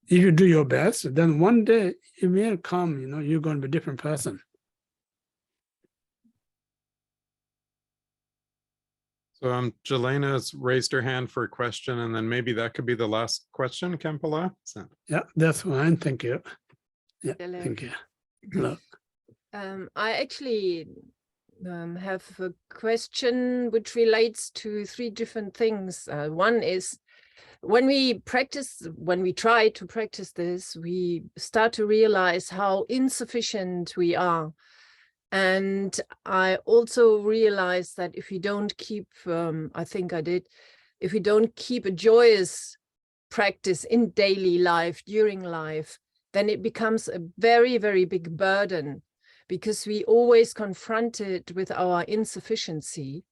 If you do your best, then one day it will come, you're going to be a different person. So Jelena's raised her hand for a question, and then maybe that could be the last question, Khenpo. Yeah, that's fine. Thank you. Yeah, Hello. thank you. Hello. I actually have a question which relates to three different things. One is when we try to practice this, we start to realize how insufficient we are. And I also realized that if we don't keep, if we don't keep a joyous practice in daily life, during life, then it becomes a very, very big burden, because we always confront it with our insufficiency.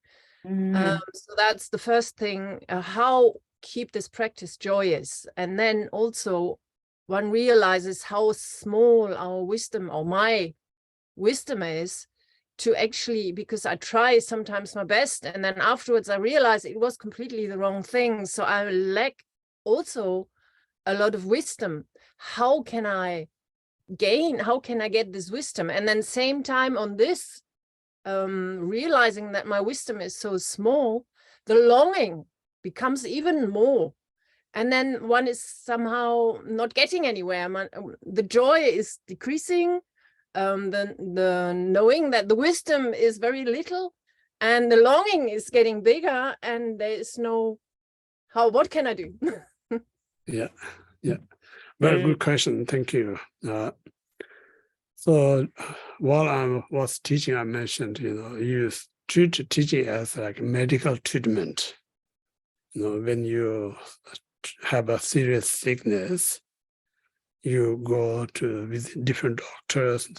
So that's the first thing, how keep this practice joyous. And then also one realizes how small our wisdom, or my wisdom is, to actually, because I try sometimes my best, and then afterwards I realize it was completely the wrong thing. So I lack also a lot of wisdom. How can I get this wisdom? And then same time on this, realizing that my wisdom is so small, the longing becomes even more. And then one is somehow not getting anywhere. The joy is decreasing, the knowing that the wisdom is very little, and the longing is getting bigger, and there is no, what can I do? Yeah. Very good question. Thank you. So while I was teaching, I mentioned, you treat teaching as like medical treatment. When you have a serious sickness, you go to visit different doctors.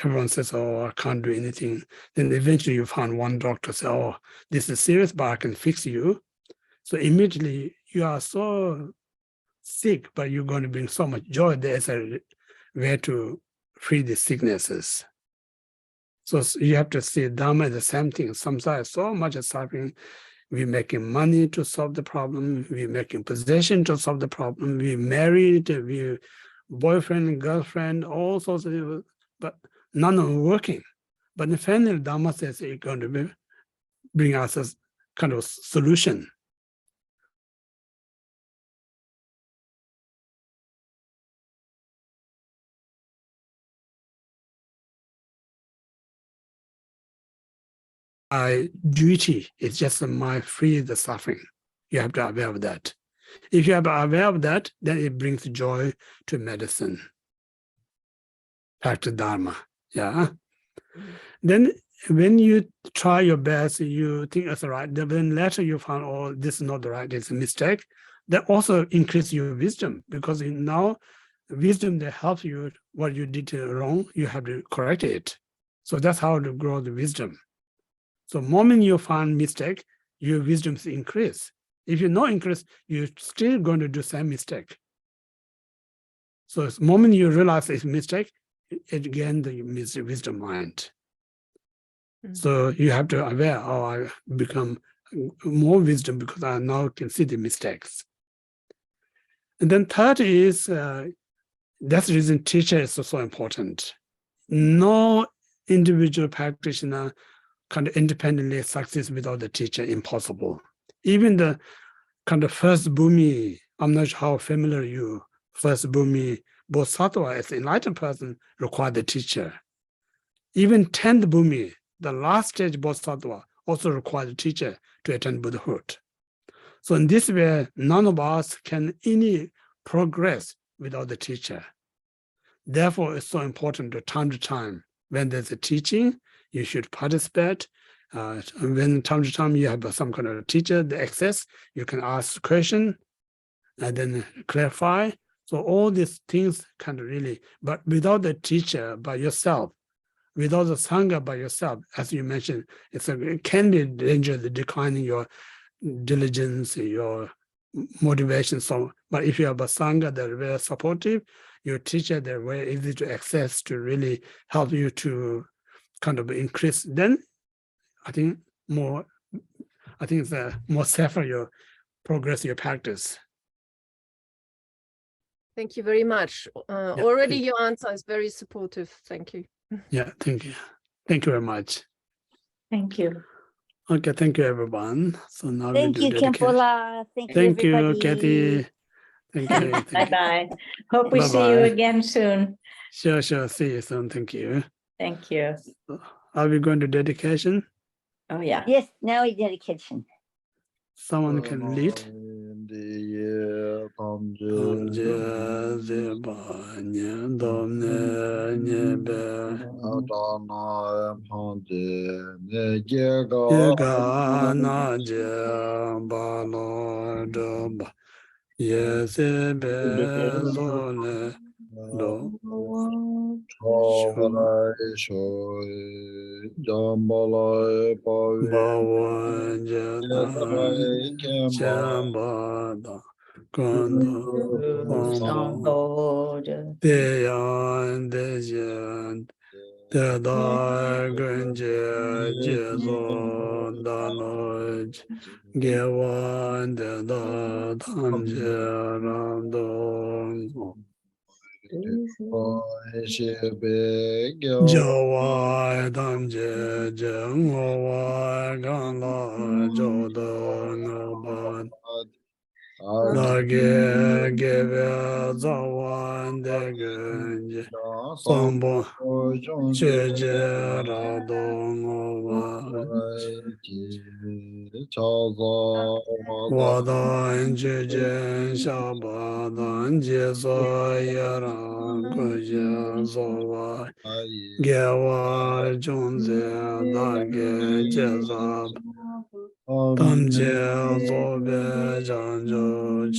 Everyone says, "Oh, I can't do anything." Then eventually you find one doctor say, "Oh, this is serious, but I can fix you." So immediately you are so sick, but you're going to bring so much joy. There's a way to free the sicknesses. So you have to see Dharma is the same thing. Sometimes so much suffering. We're making money to solve the problem. We're making possession to solve the problem. We married, we boyfriend, girlfriend, all sorts of, but none of them working. But in finally, Dharma says it's going to bring us a kind of solution. My duty is just my free the suffering. You have to be aware of that. If you are aware of that, then it brings joy to medicine, practice Dharma. Yeah. Then when you try your best, you think that's right. Then later you find, oh, this is not the right, it's a mistake. That also increases your wisdom, because now wisdom that helps you what you did wrong, you have to correct it. So that's how to grow the wisdom. So the moment you find mistake, your wisdom increase. If you no increase, you're still going to do same mistake. So the moment you realize it's mistake, it again the wisdom mind. So you have to aware, oh, I become more wisdom because I now can see the mistakes. And then third is, that's the reason teacher is so important. No individual practitioner can independently succeed without the teacher, impossible. Even the kind of first Bhumi, I'm not sure how familiar you, first Bhumi, Bodhisattva as an enlightened person require the teacher. Even 10th Bhumi, the last stage Bodhisattva, also require the teacher to attain Buddhahood. So in this way, none of us can any progress without the teacher. Therefore, it's so important to time, when there's a teaching, you should participate. When time to time you have some kind of teacher, the access, you can ask question and then clarify. So all these things can really, but without the teacher by yourself, without the Sangha by yourself, as you mentioned, it can be dangerous, declining your diligence, your motivation. So, but if you have a Sangha that are very supportive, your teacher, they're very easy to access to really help you to kind of increase, then I think it's more safer your progress, your practice. Thank you very much. Already your answer is very supportive. Thank you. Yeah, thank you. Thank you very much. Thank you. Okay, thank you, everyone. So now Thank we you, do dedication. Khenpo. Thank Thank you, you, everybody. Kathy. Thank you. Thank you. Bye-bye. Hope we see you Bye-bye. again soon. Sure. See you soon. Thank you. Thank you. Are we going to dedication? Oh, yeah. Yes, now we dedication. Someone can lead. Jawa damje jengwa gangla jodo ngaban dage gebe zawan de genje sombo cheje rado ngaban wadan jeje shabadan jeso yaran kuje zowa Gewa Junze Dage Jezab Tamje Zobe Janjo